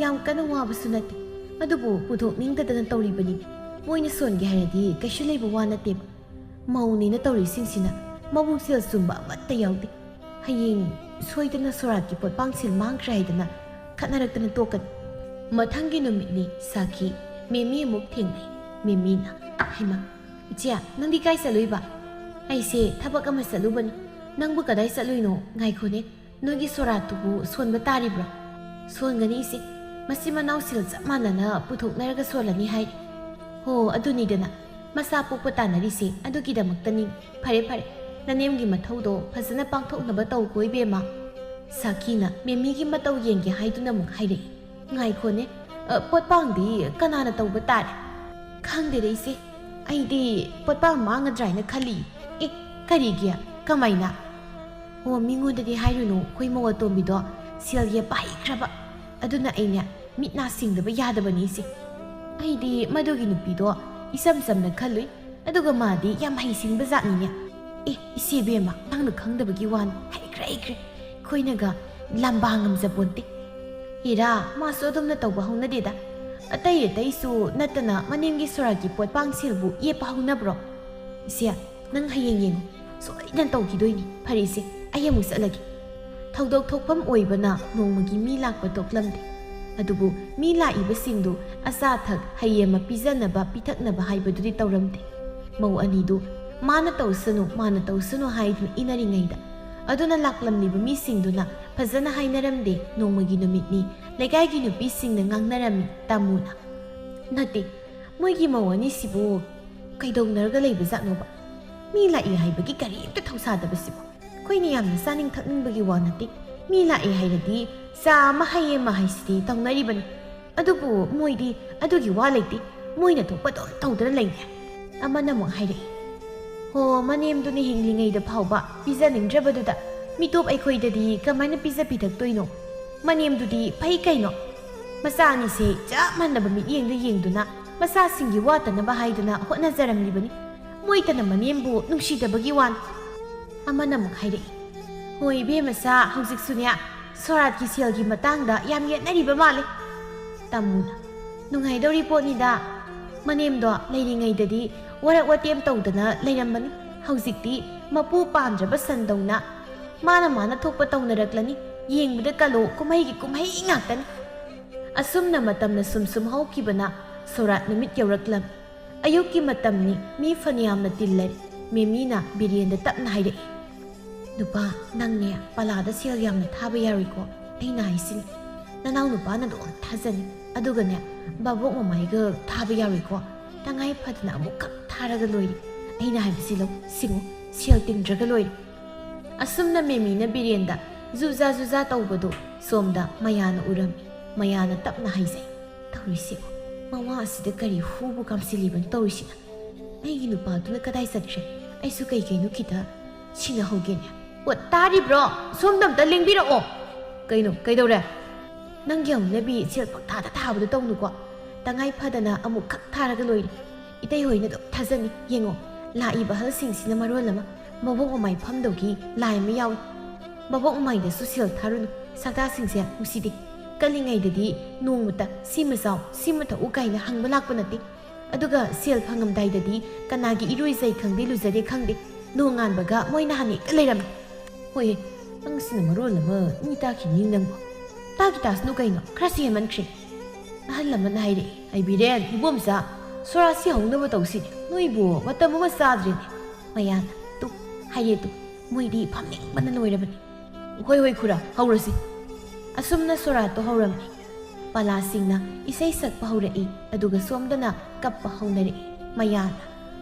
ꯌꯥꯝ ꯀꯟꯅ ꯋꯥꯕꯁꯨ ꯅꯠꯇꯦ ꯑꯗꯨꯕꯨ ꯄꯨꯊꯣꯛꯅꯤꯡꯗꯗꯅ ꯇꯧꯔꯤꯕꯅꯤ ꯃꯣꯏꯅ ꯁꯣꯟꯒꯦ ꯍꯥꯏꯔꯗꯤ ꯀꯩꯁꯨ ꯂꯩꯕ ꯋꯥ ꯅꯠꯇꯦꯕ ꯃꯧꯅꯦꯅ ꯇꯧꯔꯤꯁꯤꯡꯁꯤꯅ ꯃꯕꯨꯛ ꯁꯦꯜ ꯁꯨꯝꯕ ꯑꯃꯠꯇ ꯌꯥꯎꯗꯦ ꯍꯌꯦꯡ ꯁꯣꯏꯗꯅ ꯁꯣꯔꯥꯠꯀꯤ ꯄꯣꯠꯄꯥꯡꯁꯤꯜ ꯃꯥꯡꯈ꯭ꯔꯦ ꯍꯥꯏꯗꯅ ꯈꯠꯅꯔꯛꯇꯅ ꯇꯣꯛꯀꯅꯤ ꯃꯊꯪꯒꯤ ꯅꯨꯃꯤꯠꯅꯤ ꯁꯥꯈꯤ ꯃꯦꯃꯤ ꯑꯃꯨꯛ ꯊꯦꯡꯅꯩ ꯃꯦꯃꯤꯅ ꯍꯩꯃꯥ ꯏꯆꯦ ꯅꯪꯗꯤ ꯀꯥꯏ ꯆꯠꯂꯨꯏꯕ ꯑꯩꯁꯦ ꯊꯕꯛ ꯑꯃ ꯆꯠꯂꯨꯕꯅꯤ ꯅꯪꯕꯨ ꯀꯗꯥꯏ ꯆꯠꯂꯨꯏꯅꯣ ꯉꯥꯏꯈꯣꯅꯦ ꯅꯣꯏꯒꯤ ꯁꯣꯔꯥꯠꯇꯨꯕꯨ ꯁꯣꯟꯕ ꯇꯥꯔꯤꯕ꯭ꯔꯣ ꯁꯣꯟꯒꯅꯤ ꯏꯆꯦ ꯃꯆꯤꯟ ꯃꯅꯥꯎ ꯁꯤꯜ ꯆꯞ ꯃꯥꯟꯅꯅ ꯄꯨꯊꯣꯛꯅꯔꯒ ꯁꯣꯜꯂꯅꯤ ꯍꯥꯏꯔꯤ ꯍꯣ ꯑꯗꯨꯅꯤꯗꯅ ꯃꯆꯥ ꯄꯣꯛꯄ ꯇꯥꯟꯅꯔꯤꯁꯦ ꯑꯗꯨꯒꯤꯗꯃꯛꯇꯅꯤ ꯐꯔꯦ ꯐꯔꯦ ꯅꯅꯦꯝꯒꯤ ꯃꯊꯧꯗꯣ ꯐꯖꯅ ꯄꯥꯡꯊꯣꯛꯅꯕ ꯇꯧꯀꯣ ꯏꯕꯦꯝꯃ ꯁꯥꯈꯤꯅ ꯃꯦꯃꯤꯒꯤ ꯃꯇꯧ ꯌꯦꯡꯒꯦ ꯍꯥꯏꯗꯨꯅ ꯑꯃꯨꯛ ꯍꯥꯏꯔꯛꯏ ꯉꯥꯏꯈꯣꯅꯦ ꯄꯣꯠꯄꯥꯡꯗꯤ ꯀꯅꯥꯅ ꯇꯧꯕ ꯇꯥꯔꯦ ꯈꯪꯗꯦꯗ ꯏꯆꯦ ꯑꯩꯗꯤ ꯄꯣꯠꯄꯥꯡ ꯃꯥꯡꯒꯗ꯭ꯔꯥ ꯍꯥꯏꯅ ꯈꯜꯂꯤ ꯑꯦ ꯀꯔꯤꯒꯤ ꯀꯃꯥꯏꯅ ꯑꯣ ꯃꯤꯉꯣꯟꯗꯗꯤ ꯍꯥꯏꯔꯨꯅꯨ ꯑꯩꯈꯣꯏ ꯃꯧ ꯑꯇꯣꯝꯕꯤꯗꯣ ꯁꯦꯜ ꯌꯦꯞꯄ ꯍꯩꯈ꯭ꯔꯕ ꯑꯗꯨꯅ ꯑꯩꯅꯦ ꯃꯤꯠ ꯅꯥ ꯁꯤꯡꯗꯕ ꯌꯥꯗꯕꯅꯤ ꯏꯆꯦ ꯑꯩꯗꯤ ꯃꯗꯨꯒꯤ ꯅꯨꯄꯤꯗꯣ ꯏꯆꯝ ꯆꯝꯅ ꯈꯜꯂꯨꯏ ꯑꯗꯨꯒ ꯃꯥꯗꯤ ꯌꯥꯝ ꯍꯩꯁꯤꯡꯕ ꯖꯥꯠꯅꯤꯅꯦ ꯑꯦ ꯏꯆꯦ ꯕꯦꯝꯃ ꯅꯪꯅ ꯈꯪꯗꯕꯒꯤ ꯋꯥꯅꯤ ꯍꯩꯈ꯭ꯔꯦ ꯑꯩꯈꯣꯏꯅꯒ ꯂꯥꯝꯕꯥ ꯉꯝꯖꯄꯣꯟꯇꯦ ꯍꯤꯔꯥ ꯃꯥꯁꯨ ꯑꯗꯨꯝꯅ ꯇꯧꯕ ꯍꯧꯅꯗꯦꯗ ꯑꯇꯩꯁꯨ ꯅꯠꯇꯅ ꯃꯅꯦꯝꯒꯤ ꯁꯣꯔꯥꯠꯀꯤ ꯄꯣꯠꯄꯥꯡꯁꯤꯜꯕꯨ ꯌꯦꯞꯄ ꯍꯧꯅꯕ꯭ꯔꯣ ꯏꯆꯦ ꯅꯪ ꯍꯌꯦꯡ ꯌꯦꯡꯉꯨ ꯁꯣꯏꯗꯅ ꯇꯧꯈꯤꯗꯣꯏꯅꯤ ꯐꯔꯦ ꯏꯆꯦ ꯑꯩ ꯑꯃꯨꯛ ꯆꯠꯂꯒꯦ ꯊꯧꯗꯣꯛ ꯊꯣꯛꯐꯝ ꯑꯣꯏꯕꯅ ꯅꯣꯡꯃꯒꯤ ꯃꯤ ꯂꯥꯛꯄ ꯊꯣꯛꯂꯝꯗꯦ ꯑꯗꯨꯕꯨ ꯃꯤ ꯂꯥꯛꯏꯕꯁꯤꯡꯗꯨ ꯑꯆꯥ ꯑꯊꯛ ꯍꯩ ꯑꯃ ꯄꯤꯖꯅꯕ ꯄꯤꯊꯛꯅꯕ ꯍꯥꯏꯕꯗꯨꯗꯤ ꯇꯧꯔꯝꯗꯦ ꯃꯧ ꯑꯅꯤꯗꯨ ꯃꯥꯅ ꯇꯧꯁꯅꯨ ꯍꯥꯏꯗꯨꯅ ꯏꯅꯔꯤꯉꯩꯗ ꯑꯗꯨꯅ ꯂꯥꯛꯂꯝꯂꯤꯕ ꯃꯤꯁꯤꯡꯗꯨꯅ ꯐꯖꯅ ꯍꯥꯏꯅꯔꯝꯗꯦ ꯅꯣꯡꯃꯒꯤ ꯅꯨꯃꯤꯠꯅꯤ ꯂꯩꯀꯥꯏꯒꯤ ꯅꯨꯄꯤꯁꯤꯡꯅ ꯉꯥꯡꯅꯔꯝꯃꯤ ꯇꯥꯃꯨꯅ ꯅꯠꯇꯦ ꯃꯣꯏꯒꯤ ꯃꯧ ꯑꯅꯤꯁꯤꯕꯨ ꯀꯩꯗꯧꯅꯔꯒ ꯂꯩꯕꯖꯥꯠꯅꯣꯕ ꯃꯤ ꯂꯥꯛꯏ ꯍꯥꯏꯕꯒꯤ ꯀꯔꯤꯝꯇ ꯊꯧꯁꯥꯗꯕꯁꯤꯕꯨ ꯑꯩꯈꯣꯏꯅ ꯌꯥꯝꯅ ꯆꯥꯅꯤꯡ ꯊꯛꯅꯤꯡꯕꯒꯤ ꯋꯥ ꯅꯠꯇꯦ ꯃꯤ ꯂꯥꯛꯏ ꯍꯥꯏꯔꯗꯤ ꯆꯥ ꯑꯃ ꯍꯩ ꯑꯃ ꯍꯥꯏꯁꯤꯗꯤ ꯇꯧꯅꯔꯤꯕꯅꯤ ꯑꯗꯨꯕꯨ ꯃꯣꯏꯗꯤ ꯑꯗꯨꯒꯤ ꯋꯥ ꯂꯩꯇꯦ ꯃꯣꯏꯅ ꯊꯣꯛꯄ ꯑꯗꯨꯝ ꯇꯧꯗꯨꯅ ꯂꯩꯅꯦ ꯑꯃꯅ ꯑꯃꯨꯛ ꯍꯥꯏꯔꯛꯏ ꯍꯣ ꯃꯅꯦꯝꯗꯨꯅ ꯍꯤꯡꯂꯤꯉꯩꯗ ꯐꯥꯎꯕ ꯄꯤꯖꯅꯤꯡꯗ꯭ꯔꯕꯗꯨꯗ ꯃꯤꯇꯣꯞ ꯑꯩꯈꯣꯏꯗꯗꯤ ꯀꯃꯥꯏꯅ ꯄꯤꯖ ꯄꯤꯊꯛꯇꯣꯏꯅꯣ ꯃꯅꯦꯝꯗꯨꯗꯤ ꯐꯩ ꯀꯩꯅꯣ ꯃꯆꯥ ꯑꯅꯤꯁꯦ ꯆꯞ ꯃꯥꯟꯅꯕ ꯃꯤꯠꯌꯦꯡꯗ ꯌꯦꯡꯗꯨꯅ ꯃꯆꯥꯁꯤꯡꯒꯤ ꯋꯥꯠꯇꯅꯕ ꯍꯥꯏꯗꯨꯅ ꯍꯣꯠꯅꯖꯔꯝꯂꯤꯕꯅꯤ ꯃꯣꯏꯇꯅ ꯃꯅꯦꯝꯕꯨ ꯅꯨꯡꯁꯤꯗꯕꯒꯤ ꯋꯥꯅꯤ ꯑꯃꯅ ꯑꯃꯨꯛ ꯍꯥꯏꯔꯛꯏ ꯍꯣꯏ ꯏꯕꯦꯝꯃꯆꯥ ꯍꯧꯖꯤꯛꯁꯨꯅꯦ ꯁꯣꯔꯥꯠꯀꯤ ꯁꯦꯜꯒꯤ ꯃꯇꯥꯡꯗ ꯌꯥꯝ ꯌꯦꯠꯅꯔꯤꯕ ꯃꯥꯜꯂꯦ ꯇꯥꯃꯨꯅ ꯅꯨꯡꯉꯥꯏꯗꯧꯔꯤ ꯄꯣꯠꯅꯤꯗ ꯃꯅꯦꯝꯗꯣ ꯂꯩꯔꯤꯉꯩꯗꯗꯤ ꯋꯥꯔꯛ ꯋꯥꯇꯦꯝ ꯇꯧꯗꯅ ꯂꯩꯔꯝꯕꯅꯤ ꯍꯧꯖꯤꯛꯇꯤ ꯃꯄꯨ ꯄꯥꯝꯗ꯭ꯔꯕ ꯁꯟꯗꯧꯅ ꯃꯥꯅ ꯊꯣꯛꯄ ꯇꯧꯅꯔꯛꯂꯅꯤ ꯌꯦꯡꯕꯗ ꯀꯂꯣ ꯀꯨꯝꯍꯩꯒꯤ ꯀꯨꯝꯍꯩ ꯉꯥꯛꯇꯅꯤ ꯑꯁꯨꯝꯅ ꯃꯇꯝꯅ ꯁꯨꯝ ꯍꯧꯈꯤꯕꯅ ꯁꯣꯔꯥꯠ ꯅꯨꯃꯤꯠ ꯌꯧꯔꯛꯂꯝ ꯑꯌꯨꯛꯀꯤ ꯃꯇꯝꯅꯤ ꯃꯤ ꯐꯅꯌꯥꯝꯅ ꯇꯤꯜꯂꯔꯤ ꯃꯦꯃꯤꯅ ꯕꯤꯔꯦꯟꯗ ꯇꯞꯅ ꯍꯥꯏꯔꯛꯏ ꯅꯨꯄꯥ ꯅꯪꯅꯦ ꯄꯂꯥꯗ ꯁꯦꯜ ꯌꯥꯝꯅ ꯊꯥꯕ ꯌꯥꯔꯣꯏꯀꯣ ꯑꯩꯅ ꯍꯥꯏꯁꯤꯅꯤ ꯅꯅꯥꯎ ꯅꯨꯄꯥꯅ ꯑꯗꯨꯝ ꯊꯥꯖꯅꯤ ꯑꯗꯨꯒꯅꯦ ꯕꯥꯕꯣꯛ ꯃꯃꯥꯏꯒ ꯊꯥꯕ ꯌꯥꯔꯣꯏꯀꯣ ꯇꯉꯥꯏ ꯐꯗꯅ ꯑꯃꯨꯛꯈꯛ ꯊꯥꯔꯒ ꯂꯣꯏꯔꯦ ꯑꯩꯅ ꯍꯥꯏꯕꯁꯤ ꯂꯧ ꯁꯤꯡꯉꯨ ꯁꯦꯜ ꯇꯤꯡꯗ꯭ꯔꯒ ꯂꯣꯏꯔꯦ ꯑꯁꯨꯝꯅ ꯃꯦꯃꯤꯅ ꯕꯤꯔꯦꯟꯗ ꯖꯨꯖꯥ ꯇꯧꯕꯗꯣ ꯁꯣꯝꯗ ꯃꯌꯥꯅ ꯎꯔꯝꯃꯤ ꯃꯌꯥꯅ ꯇꯞꯅ ꯍꯥꯏꯖꯩ ꯇꯧꯔꯤꯁꯤꯕꯨ ꯃꯋꯥ ꯑꯁꯤꯗ ꯀꯔꯤ ꯍꯨꯕꯨ ꯀꯥꯝꯁꯤꯜꯂꯤꯕꯅ ꯇꯧꯔꯤꯁꯤꯅ ꯑꯩꯒꯤ ꯅꯨꯄꯥꯗꯨꯅ ꯀꯗꯥꯏ ꯆꯠꯈ꯭ꯔꯦ ꯑꯩꯁꯨ ꯀꯩꯅꯣ ꯈꯤꯇ ꯁꯤꯟꯅꯍꯧꯒꯦꯅꯦ ꯑꯣ ꯇꯥꯔꯤꯕ꯭ꯔꯣ ꯁꯣꯝꯗ ꯑꯝꯇ ꯂꯦꯡꯕꯤꯔꯛꯑꯣ ꯀꯩꯗꯧꯔꯦ ꯅꯪꯒꯤ ꯍꯧꯅꯕꯤ ꯁꯦꯜ ꯄꯪꯊꯥꯗ ꯊꯥꯕꯗꯣ ꯇꯧꯅꯨꯀꯣ ꯇꯉꯥꯏ ꯐꯗꯅ ꯑꯃꯨꯛꯈꯛ ꯊꯥꯔꯒ ꯂꯣꯏꯔꯦ ꯏꯇꯩ ꯍꯣꯏꯅ ꯑꯗꯨꯝ ꯊꯥꯖꯅꯤ ꯌꯦꯡꯉꯣ ꯂꯥꯛꯏꯕ ꯑꯍꯜꯁꯤꯡꯁꯤꯅ ꯃꯔꯣꯜ ꯑꯃ ꯃꯕꯣꯛ ꯃꯃꯥꯏ ꯐꯝꯗꯧꯒꯤ ꯂꯥꯏ ꯑꯃ ꯌꯥꯎꯏ ꯃꯕꯣꯛ ꯃꯃꯥꯏꯗꯁꯨ ꯁꯦꯜ ꯊꯥꯔꯨꯅꯨ ꯁꯛꯇꯥꯁꯤꯡꯁꯦ ꯅꯨꯡꯁꯤꯗꯦ ꯀꯜꯂꯤꯉꯩꯗꯗꯤ ꯅꯣꯡꯃꯇ ꯁꯤꯃ ꯆꯥꯎ ꯁꯤꯃ ꯊꯛꯎ ꯀꯥꯏꯅ ꯍꯪꯕ ꯂꯥꯛꯄ ꯅꯠꯇꯦ ꯑꯗꯨꯒ ꯁꯦꯜ ꯐꯪꯉꯝꯗꯥꯏꯗꯗꯤ ꯀꯅꯥꯒꯤ ꯏꯔꯨꯖꯩ ꯈꯪꯗꯦ ꯂꯨꯖꯗꯦ ꯈꯪꯗꯦ ꯅꯣꯡꯉꯥꯟꯕꯒ ꯃꯣꯏꯅ ꯍꯥꯟꯅ ꯍꯦꯛꯇ ꯂꯩꯔꯝꯃꯤ ꯍꯣꯏ ꯅꯪꯁꯤꯅ ꯃꯔꯣꯜ ꯑꯃ ꯃꯤ ꯇꯥꯈꯤꯅꯤ ꯅꯪꯕꯨ ꯇꯥꯁꯅꯨ ꯀꯩꯅꯣ ꯈꯔꯁꯤ ꯍꯦꯟꯃꯟꯈ꯭ꯔꯦ ꯑꯍꯜ ꯑꯃꯅ ꯍꯥꯏꯔꯛꯏ ꯑꯩꯕꯤꯔꯦꯟ ꯏꯕꯣꯝꯆꯥ ꯁꯣꯔꯥꯠꯁꯤ ꯍꯧꯅꯕ ꯇꯧꯁꯤꯅꯦ ꯅꯣꯏꯕꯨ ꯃꯇꯝ ꯑꯃ ꯆꯥꯗ꯭ꯔꯤꯅꯦ ꯃꯌꯥꯅ ꯍꯥꯏꯔꯦ ꯃꯣꯏꯗꯤ ꯐꯝꯅꯤꯡꯕꯅ ꯂꯣꯏꯔꯕꯅꯤ ꯍꯣꯏ ꯈꯨꯔꯥ ꯍꯧꯔꯁꯤ ꯑꯁꯨꯝꯅ ꯁꯣꯔꯥꯠꯇꯣ ꯍꯧꯔꯝꯃꯤ ꯄꯂꯥꯁꯤꯡꯅ ꯏꯁꯩ ꯁꯛꯄ ꯍꯧꯔꯛꯏ ꯑꯗꯨꯒ ꯁꯣꯝꯗꯅ ꯀꯞꯄ ꯍꯧꯅꯔꯛꯏ ꯃꯌꯥꯅ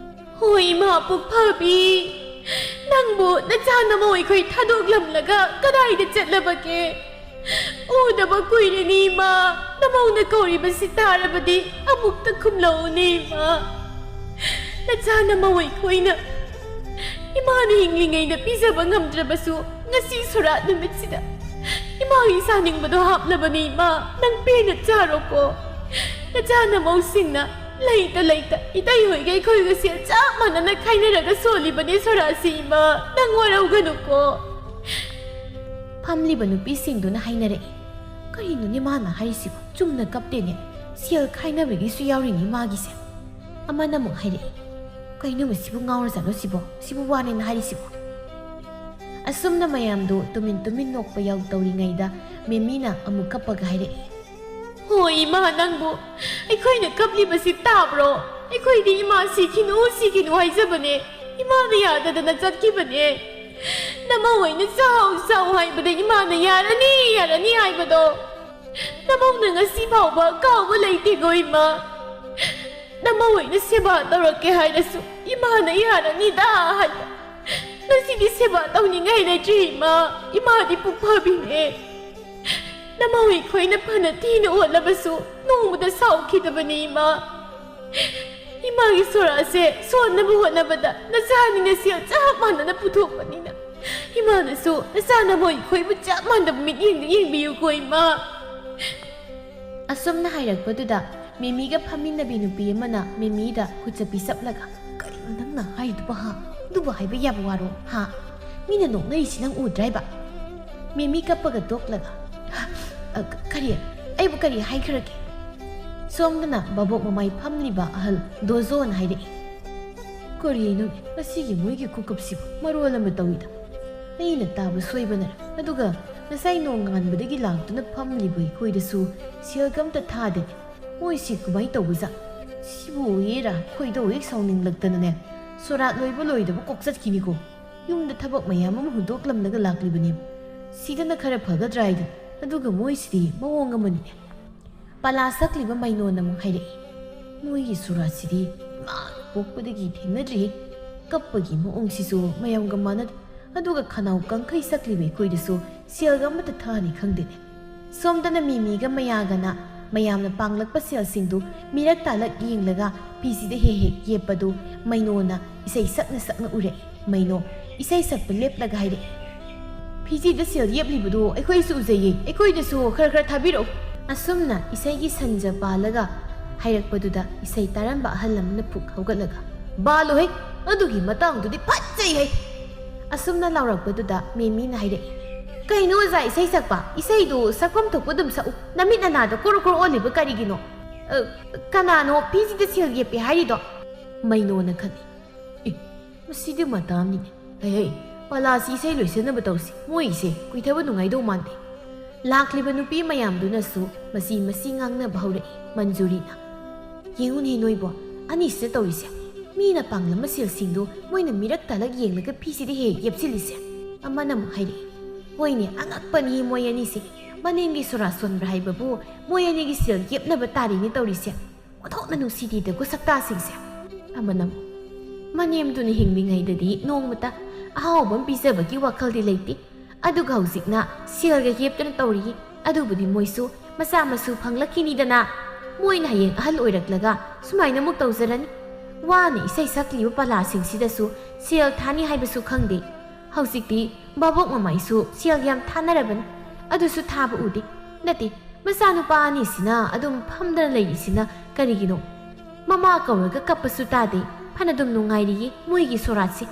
ꯍꯣꯏ ꯏꯃꯥ ꯄꯨꯛꯐꯕꯤ ꯅꯪꯕꯨ ꯅꯆꯥ ꯅꯃꯧ ꯑꯩꯈꯣꯏ ꯊꯥꯗꯣꯛꯂꯝꯂꯒ ꯀꯗꯥꯏꯗ ꯆꯠꯂꯕꯒꯦ ꯎꯗꯕ ꯀꯨꯏꯔꯦꯅꯤ ꯏꯃꯥ ꯅꯃꯧꯅ ꯀꯧꯔꯤꯕꯁꯤ ꯇꯥꯔꯕꯗꯤ ꯑꯃꯨꯛꯇ ꯈꯨꯝꯂꯛꯎꯅꯦ ꯏꯃꯥ ꯅꯆꯥ ꯅꯃꯧ ꯑꯩꯈꯣꯏꯅ 이마는 잉링에이나 삐져봐 감드라바수 ngasi 소라 누미치다 이마이 사닝바도 합라바니 이마 낭 빼나 짜로고 나자나 모싱나 레이다 이따이 호이게 거이가 시야 짜마나 나 카이나라가 소리바니 소라시 이마 낭 와라우가 놓고 팜리바 누비싱도나 하이나레 그리노 니마나 하이시고 좀나 깝대네 시야 카이나베기 수야우리니 마기세 아마나 뭐 하이레 그이놈의 시부 ngaur자로 시부 와네나 하리시고 Asumna mayamdo tumin nokpa yaw tawringayda Memina amuk kapag hairei. Hoy ima nangbo, aikoyna kaplibasi tabro. Aikoydi ima sikinu haizabane. Imana yadadana chatkibane. Namawayna saw haibada imana yarani haibado. Namawna ngasi fawba kawba leitego ima. Namawayna seba tawrakke hairasu imana yaranida haiba. Nasidi seba tawningay leitri ima. Imadi pukpabine. Namaway ko'y napana tinuulabaso noong saukidabani ima. Imagi sorase soon nabuhat na bada nasani na siya tsaman na naputupan nina. Ima na so nasana mo'y ko'y matsaman na bumit biyo ko ima. Asom na hayragpa duda mimiga pamin na binupi na mimida kutsapisap laga. Karino nang nahay duba ha? Duba hay bayabawaro ha? Minanong na isinang udray ba? Mimiga pagatok laga. Kari, ay kari hay karake. Somdana babok mamay pamliba ahal dozon hayde. Kari no masigi mo'y kukupsibo marola matawida. Ay nataba soy banar. Aduga nasay nongan badagi lagto na pamliba ko'y dasu siyagam tatade. Mo'y si kumay tawuza. Sibu yera ko'y daw saw ning lagtana na. Surat loy da ba koksat kini ko. Yung natabak mayamam hudok lam nagalakli banim. Sida na karapaga drayda. Aduga mo'y mawong amani. Palasak liba mayno na mong hayrei. Mo'y surat sidi pokpadagi tingnadri. Kapagi mo'ong siso mayam gamanad. Aduga kanaw kang kay sakliba ko'y daso siyagam matatani kang din. Somda na mimiga mayaga na mayam na panglagpa siyasingdo mirak talak iyinglaga pisida hehe yepado mayno na isay sak na urei. Mayno isay sak palip laga hayrei. Pizida sel yeplibado aikoy su uzaye aikoy dasu khara thabiro asumna isaygi sanja balaga hayrakpaduda isay taramba ahalamna phuk hawgalaga balo he adugi matangdudi phatjai he asumna laurakpaduda memina hayrei kaino za isay sakpa isay do sakpam thokpadum sa namit anada kor oliba karigino kanano pizida sel yepe hayrido maino na khani masidi matamni hey Palasi say loisan na batawsi, mo'y ise, kuy tawa nungay daw mante. Lakliba nupi mayam do na su, masi-masingang na bahawrai, manjuri na. Yengun hinoy bo, anis na tawisi. Mi na pangla masil singdo, mo'y na mirak talag yeng laga pisi di he, yapsilisi. Ama na mong hayri. Mo'y ni angak pa ni mo'y anisi. Maningi surason brahay babu, mo'y anigi sil yap na batari ni tawrisi. Wataw na nung sidi da kusakta singsi. Ama na mo. Maniyam do ni hingbingay dadi, noong mata, ahawbang pisabagi wakaldi leiti. Aduga hausikna silga yeptana tawri. Adubudi mo'ysu masamasu panglakinidana. Mo'y na hayeng ahal oiraklaga sumay na mugtawzarani. Wani isay sakliwa palasing sidasu sil thani haibasu khangde. Hausikti babok mamaysu sil yam thanaraban. Adusu thaba udi. Nati masanu paani sina adum phamdana leisina karigino. Mama kauraga kapasu tade. Panadum nungayri mo'ygi soratsi.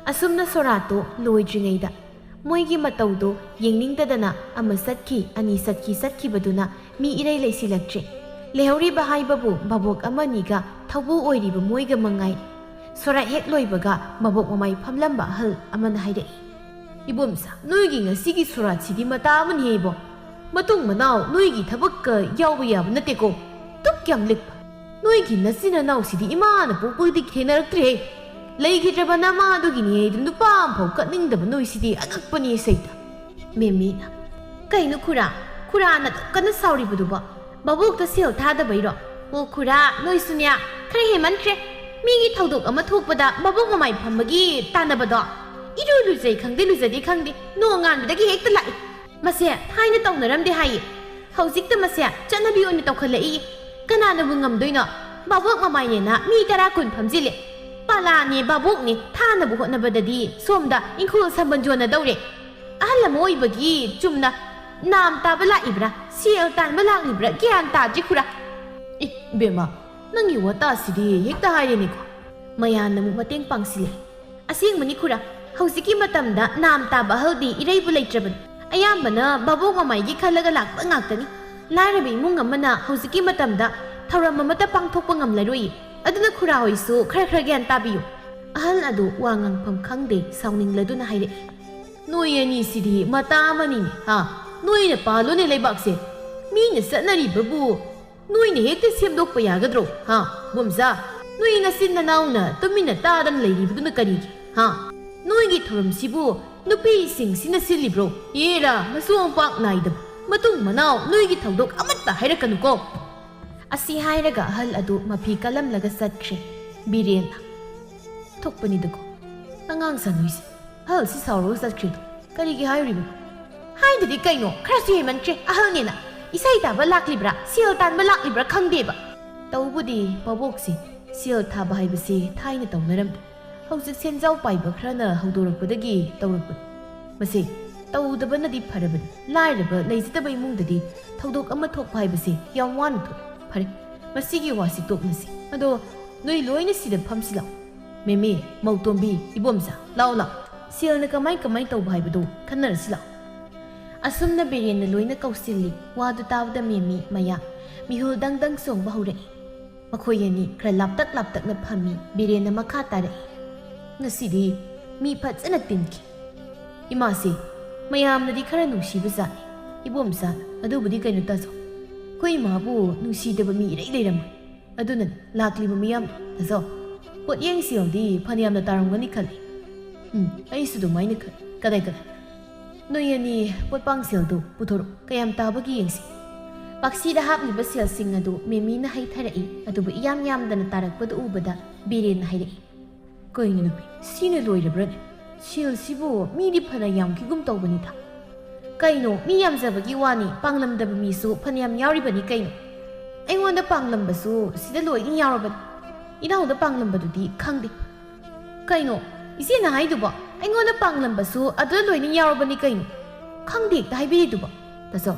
Asumna sorato loidringayda. Mo'ygi matawdo yengningdadana ama satki ani satki baduna mi iray laysilagtre. Lehawri bahay babu babok amaniga thawbu oiriba mo'yga mangay. Sorat hek loibaga mabok mamay pamlamba hal amana hayrei. Ibumsa noygi ngasigi sorat sidi mata aman hebo. Matung manaw noygi thabakka yawba yaba nateko. Tuk yam likpa. Noygi nasina naw sidi imana pupuldik henaraktre. Laikidraba na mga dugini dum nupampaw katningdaba noy sidi agakpani sayta. Memina. Kaino kura na kana sauri buduba. Babuk ta sil thada bayro. O kura noy sunya kare heman kre. Migi thawdok ama thokpada babuk mamay phamagi tanabado. Iru luzay khangde luzadi khangde no nganbadagi hekta lai. Masya thaina tawnaramde hayi. Haujikta masya chanabi oni tawkhalai. Kanana bu ngamdoina. Babuk mamay na mi tara kun phamjile. Pala ni babuk ni thana bu hotna badadi somda inkul sambanjona dawre ahla moy bagi chumna nam ta bala ibra siel tan bala ibra gyan ta jikura bema nangi wata sidi hekta hayani ko mayan namu mateng pangsile asing mani kura hausiki matamda nam ta bahaldi irai bu leitraban ayambana babuk mamay gi khalaga lakpa ngaktani larabi mung amana hausiki matamda thawram mamata pangthokpa ngamlaroi aduna khura hoisu khara gyan tabiyu ahal adu wangang pham khangde sauning laduna haire Noi ani sidi mata mani ha noi na palo ne leibak se mi na sanari babu noi ne hekte semdok pa yagadro ha bomza noi na sin na nauna tumina tadan leiri buduna kari ha noi gi thoram sibu nupi sing sina silibro yera masuang pak naidam matung manao noi gi thodok amatta hairakanu ko asi hairaga hal adu mapi kalam laga satkre biren thokpani dago angang sanuis hal si sauro satkre kari gi hairibu haidadi kaino krasi manche ahalnina isai ta balak libra sil tan balak libra khangdeba tawbudi paboksi sil tha bai basi thaina tawnaram hojik senjau paiba khrana haudorakpadagi tawrakpa masi tawdabanadi pharaban lairaba leijitaba imungdadi thodok ama thokpa haibasi yam wan phare masigi wasi toknasi ado noi loina sida phamsila memi mautombi ibomsa laula silna kamai tawba haibadu khanarasila asumna biren loina kausili wadu tawda memi maya mihul dangdang song bahure makhoyani khra laptak na phami biren makha tare ngasidi mi phatsana tinki imasi mayamnadi khara nungsiba ibomsa adubudi kainu taso koi mabu nungsidaba mi rei leiram aduna lakli miyam taso pot yeng sildi phaniamna taramgani khali ai sudu maina kadai noyani potpang sildu puthoro kayam tabagi yengsi paksida hapliba sel sing adu memi na hai tharai adubu yam dana tarakpadu ubada biren hairi koinu nupi sine loirabra sil sibu mi di phana yam kigum tawbani tha kaino mi yam zabagi wani panglam daba mi su phaniyam yauri bani kaino aingonda panglam basu sida loi in yaurabani ina hoda panglam badudi khangdi kaino isi na haiduba aingonda panglam basu adra loi ni yaurabani kaino khangdi ta haibiri duba taso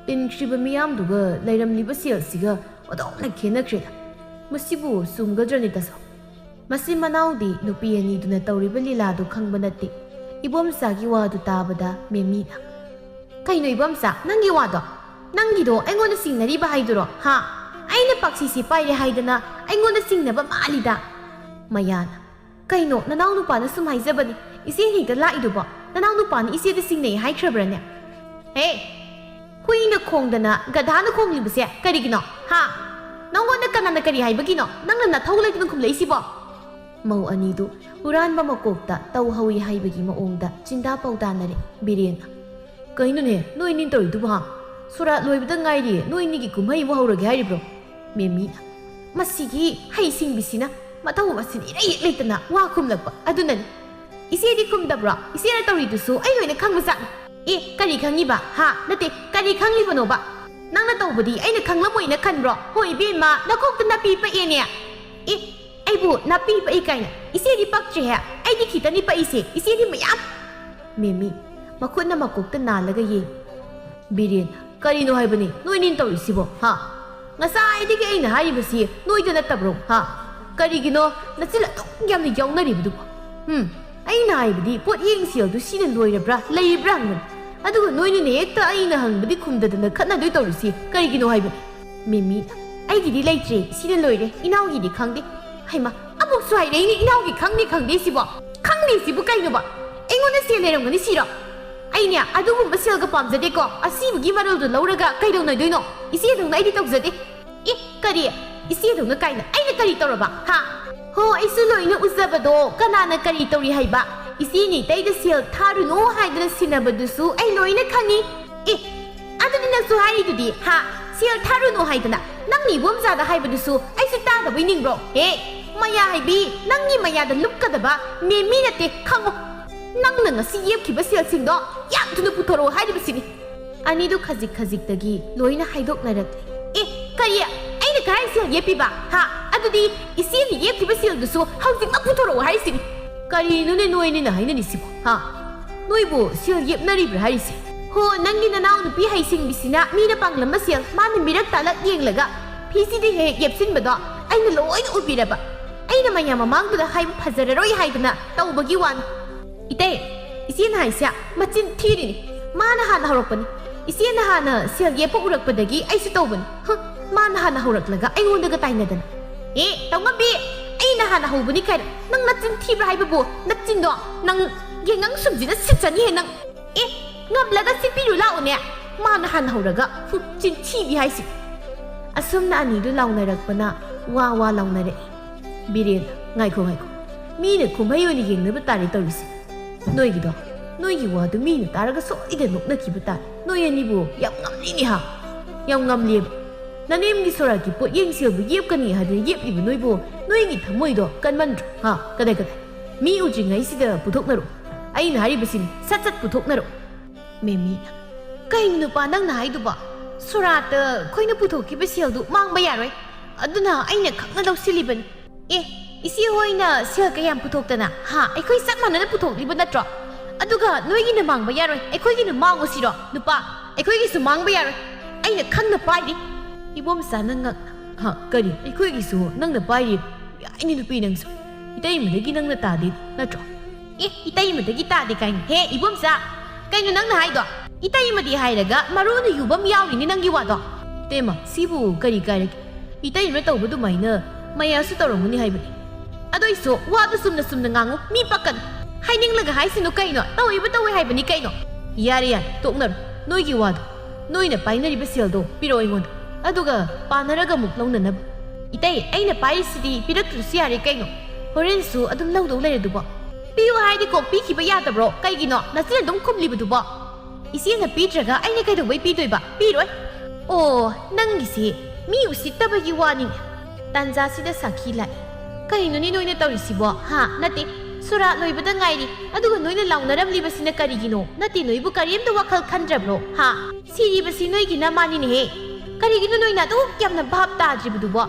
tinkhriba miyam duga lairam liba sil siga odona khena khreda masibu sumgadrani taso masi manaudi nupi ani duna tawriba lila du khangba natti ibomsa gi wadu tabada memi na kaino ibomsa nangi wado nangi do aingonda singnari ba haiduro ha aina paksi si paire haidana aingonda singnaba malida mayana kaino nanaw nupa na sum haizabani isi hita la iduba nanaw nupa ni isi de singnei haikhrabrane he huina khongdana gadhana khonglibase karigino ha nangonda kanana kari haibagino nangna na thauleidun khumleisibo mau anidu uranba makokta tau hawi haibagi maongda chinda paudanare birena kaino ne noi nin tori duba sura loibda ngairi noi ni gi kumhai mo haurage hairibro memi masigi hai sing bisina matau masin irei leitana wa khumlakpa adunani isi di khumdabra isi na tori dusu ai loina khangmasa e kari khangi ba ha nate kari khangli bano ba nangna tawbadi aina khanglamoina khanbro hoi be ma nakokta na pi pa ene e aibu na pi pa ikaina isi di pakche ha ai di khitani pa isi di mayam memi makhutna makokta nalaga ye biren kari no haibani noi nin tawri sibo ha ngasa ai di ke aina haibasi noi da natabro ha kari gino nachila to yamni yawnari budu aina haibadi pot yeng sil du sina loirabra leibra ngan aduga noi ni ekta aina hangbadi khumdadana khatna doi tawrisi kari gino haibani memi ai gidi leitre sina loire inaw gidi khangde haima amuk swai rei ni inaw gi khangde sibo khangde sibu kaino ba engona seleram ngani siro aina adugu masel ga pamjade ko asibu gi marul do lauraga kaidong nai doino isi dong nai di tokjade e kari isi dong na kaina aina kari tawraba ha ho isu loina uzabado kanana kari tawri haiba isi ni taida sel tharu no haidra sinabadusu ai loina khani e aduni na su hai dudi ha sel tharu no haidana nangni bomza da haibadusu ai su ta da bining bro he maya haibi nangni maya da lukadaba me minate khango nangna ngasi yepkiba sel singdo yam thuna puthoro haidibasini ani du khajik tagi loina haidok narak e kariya aina kai sel yepiba ha adudi isi ni yepkiba sel dusu haujik ma puthoro haisini kari nu ne noi ni na haina ni sibo ha noibo sel yepnari bra haisi ho nangi na naw nupi haising bisina mina panglam sel mana mirak talak yenglaga phisi de he yepsin bado aina loina ubiraba aina maya mamang da hai phajararoi haidana tawbagi wan ite isi na haisya machin thiri ni mana hana horokpani isi na hana sel yepo urakpadagi aisu tawbani mana hana horaklaga aingondaga tainadana e tawngabi aina hana hobani kai nang nachin thibra haibabu nachin do nang ꯌꯦꯡꯉꯪ ꯁꯨꯝꯁꯤꯅ ꯁꯤꯠꯆꯅꯤ ꯍꯦ ꯅꯪ ꯉꯝꯂꯒ ꯁꯤꯠꯄꯤꯔꯨ ꯂꯥꯛꯎꯅꯦ ꯃꯥꯅ ꯍꯧꯔꯒ ꯆꯤꯟꯊꯤꯕꯤ ꯍꯥꯏꯁꯤ ꯑꯁꯨꯝꯅ ꯑꯅꯤꯗꯨ ꯂꯥꯎꯅꯔꯛꯄꯅ ꯋꯥ ꯂꯥꯎꯅꯔꯛꯏ ꯕꯤꯔꯦꯟ ꯉꯥꯏꯈꯣ ꯃꯤꯅ ꯀꯨꯝꯍꯩ ꯑꯣꯏꯅ ꯌꯦꯡꯅꯕ ꯇꯥꯔꯦ ꯇꯧꯔꯤꯁꯦ ꯅꯣꯏꯒꯤ ꯋꯥꯗꯨ ꯃꯤꯅ ꯇꯥꯔꯒ ꯁꯣꯏꯗ ꯅꯣꯛꯅꯈꯤꯕ ꯇꯥꯔꯦ ꯅꯣꯏ ꯑꯅꯤꯕꯨ ꯌꯥꯝ ꯉꯝꯂꯤꯅꯤ ꯌꯥꯝ ꯉꯝꯂꯦꯕ ꯅꯅꯦꯝꯒꯤ ꯁꯣꯔꯥꯠꯀꯤ ꯄꯣꯠꯌꯦꯡ ꯁꯦꯜꯕꯨ ꯌꯦꯞꯀꯅꯤ ꯍꯥꯏꯗꯅ ꯌꯦꯞꯂꯤꯕ ꯅꯣꯏꯕꯨ ꯅꯣꯏꯒꯤ ꯊꯃꯣꯏꯗꯣ ꯀꯟꯃꯟꯗ꯭ꯔꯣ ꯀꯗꯥꯏ ꯃꯤ ꯎꯗ꯭ꯔꯤꯉꯩꯁꯤꯗ ꯄꯨꯊꯣꯛꯅꯔꯣ ꯑꯩꯅ ꯍꯥꯏꯔꯤꯕꯁꯤꯅꯤ ꯁꯠ ꯄꯨꯊꯣꯛꯅꯔꯣ ꯃꯦꯃꯤꯅ ꯀꯩꯅꯣ ꯅꯨꯄꯥ ꯅꯪꯅ ꯍꯥꯏꯗꯨꯕ ꯁꯣꯔꯥꯠꯇ ꯑꯩꯈꯣꯏꯅ ꯄꯨꯊꯣꯛꯈꯤꯕ ꯁꯦꯜꯗꯨ ꯃꯥꯡꯕ ꯌꯥꯔꯣꯏ ꯑꯗꯨꯅ ꯑꯩꯅ ꯈꯪꯅ ꯂꯧꯁꯤꯜꯂꯤꯕꯅꯤ ꯏꯆꯦ ꯍꯣꯏꯅ ꯁꯦꯜ ꯀꯌꯥꯝ ꯄꯨꯊꯣꯛꯇꯅ ꯑꯩꯈꯣꯏ ꯆꯞ ꯃꯥꯟꯅꯅ ꯄꯨꯊꯣꯛꯂꯤꯕ ꯅꯠꯇ꯭ꯔꯣ ꯑꯗꯨꯒ ꯅꯣꯏꯒꯤꯅ ꯃꯥꯡꯕ ꯌꯥꯔꯣꯏ ꯑꯩꯈꯣꯏꯒꯤꯅ ꯃꯥꯡꯉꯨꯁꯤꯔꯣ ꯅꯨꯄꯥ ꯑꯩꯈꯣꯏꯒꯤꯁꯨ ꯃꯥꯡꯕ ꯌꯥꯔꯣꯏ ꯑꯩꯅ ꯈꯪꯅ ꯄꯥꯏꯔꯤ ꯏꯕꯣꯝꯆꯥꯅ ꯉꯛꯅ ꯀꯔꯤ ꯑꯩꯈꯣꯏꯒꯤꯁꯨ ꯅꯪꯅ ꯄꯥꯏꯔꯤ ꯌꯥꯏꯅꯤ ꯅꯨꯄꯤ ꯅꯪꯁꯨ ꯏꯇꯩꯃꯗꯒꯤ ꯅꯪꯅ ꯇꯥꯗꯦ ꯅꯠꯇ꯭ꯔꯣ ꯏꯇꯩꯃꯗꯒꯤ ꯇꯥꯗꯦ ꯀꯥꯏꯅ ꯍꯦ ꯏꯕꯣꯝꯆꯥ ꯀꯩꯅꯣ ꯅꯪꯅ ꯍꯥꯏꯗꯣ ꯏꯇꯩꯃꯗꯤ ꯍꯥꯏꯔꯒ ꯃꯔꯨꯅ ꯌꯨꯕꯝ ꯌꯥꯎꯔꯤꯅꯤ ꯅꯪꯒꯤ ꯋꯥꯗꯣ ꯇꯦꯃ ꯁꯤꯕꯨ ꯀꯔꯤ ꯀꯥꯏꯔꯒꯦ ꯏꯇꯩꯃ ꯇꯧꯕ ꯑꯗꯨꯃꯥꯏꯅ ꯃꯌꯥꯁꯨ ꯇꯧꯔꯝꯒꯅꯤ ꯍꯥꯏꯕꯅꯤ ꯑꯗꯨꯏꯁꯨ ꯋꯥꯗꯨ ꯆꯨꯝꯅ ꯉꯥꯡꯉꯨ ꯃꯤ ꯄꯛꯀꯅꯨ ꯍꯥꯏꯅꯤꯡꯂꯒ ꯍꯥꯏꯁꯤꯅꯨ ꯀꯩꯅꯣ ꯇꯧꯏ ꯍꯥꯏꯕꯅꯤ ꯀꯩꯅꯣ ꯌꯥꯔꯦ ꯇꯣꯛꯅꯔꯣ ꯅꯣꯏꯒꯤ ꯋꯥꯗꯣ ꯅꯣꯏꯅ ꯄꯥꯏꯅꯔꯤꯕ ꯁꯦꯜꯗꯣ ꯄꯤꯔꯛꯑꯣ ꯑꯩꯉꯣꯟꯗ ꯑꯗꯨꯒ ꯄꯥꯅꯔꯒ ꯑꯃꯨꯛ ꯂꯧꯅꯅꯕ ꯏꯇꯩ ꯑꯩꯅ ꯄꯥꯏꯔꯤꯁꯤꯗꯤ ꯄꯤꯔꯛꯇ꯭ꯔꯁꯨ ꯌꯥꯔꯦ ꯀꯩꯅꯣ ꯍꯣꯔꯦꯟꯁꯨ ꯑꯗꯨꯝ ꯂꯧꯗꯧ ꯂꯩꯔꯗꯨꯕꯣ ꯄꯤꯌꯨ ꯍꯥꯏꯗꯤ ꯀꯣꯛ ꯄꯤꯈꯤꯕ ꯌꯥꯗꯕ꯭ꯔꯣ ꯀꯩꯒꯤꯅꯣ ꯅꯆꯤꯟ ꯑꯗꯨꯝ ꯈꯨꯝꯂꯤꯕꯗꯨꯕꯣ ꯏꯆꯦꯅ ꯄꯤꯗ꯭ꯔꯒ ꯑꯩꯅ ꯀꯩꯗꯧꯕꯩ ꯄꯤꯗꯣꯏꯕ ꯄꯤꯔꯣꯏ ꯑꯣ ꯅꯪꯒꯤꯁꯤ ꯃꯤ ꯎꯁꯤꯠꯇꯕꯒꯤ ꯋꯥꯅꯤꯅꯦ ꯇꯥꯟꯖꯥꯁꯤꯗ ꯁꯥꯈꯤ ꯂꯥꯛꯏ ꯀꯩꯅꯣꯅꯦ ꯅꯣꯏꯅ ꯇꯧꯔꯤꯁꯤꯕꯣ ꯅꯠꯇꯦ ꯁꯣꯔꯥꯠ ꯂꯣꯏꯕꯗ ꯉꯥꯏꯔꯤ ꯑꯗꯨꯒ ꯅꯣꯏꯅ ꯂꯥꯎꯅꯔꯝꯂꯤꯕꯁꯤꯅ ꯀꯔꯤꯒꯤꯅꯣ ꯅꯠꯇꯦ ꯅꯣꯏꯕꯨ ꯀꯔꯤꯝꯇ ꯋꯥꯈꯜ ꯈꯟꯗ꯭ꯔꯕ꯭ꯔꯣ ꯁꯤꯔꯤꯕꯁꯤ ꯅꯣꯏꯒꯤ ꯅꯃꯥꯅꯤꯅꯦꯍꯦ ꯀꯔꯤꯒꯤꯅꯣ ꯅꯣꯏꯅ ꯑꯗꯨꯛ ꯌꯥꯝꯅ ꯚꯥꯞ ꯇꯥꯗ꯭ꯔꯤꯕꯗꯨꯕꯣ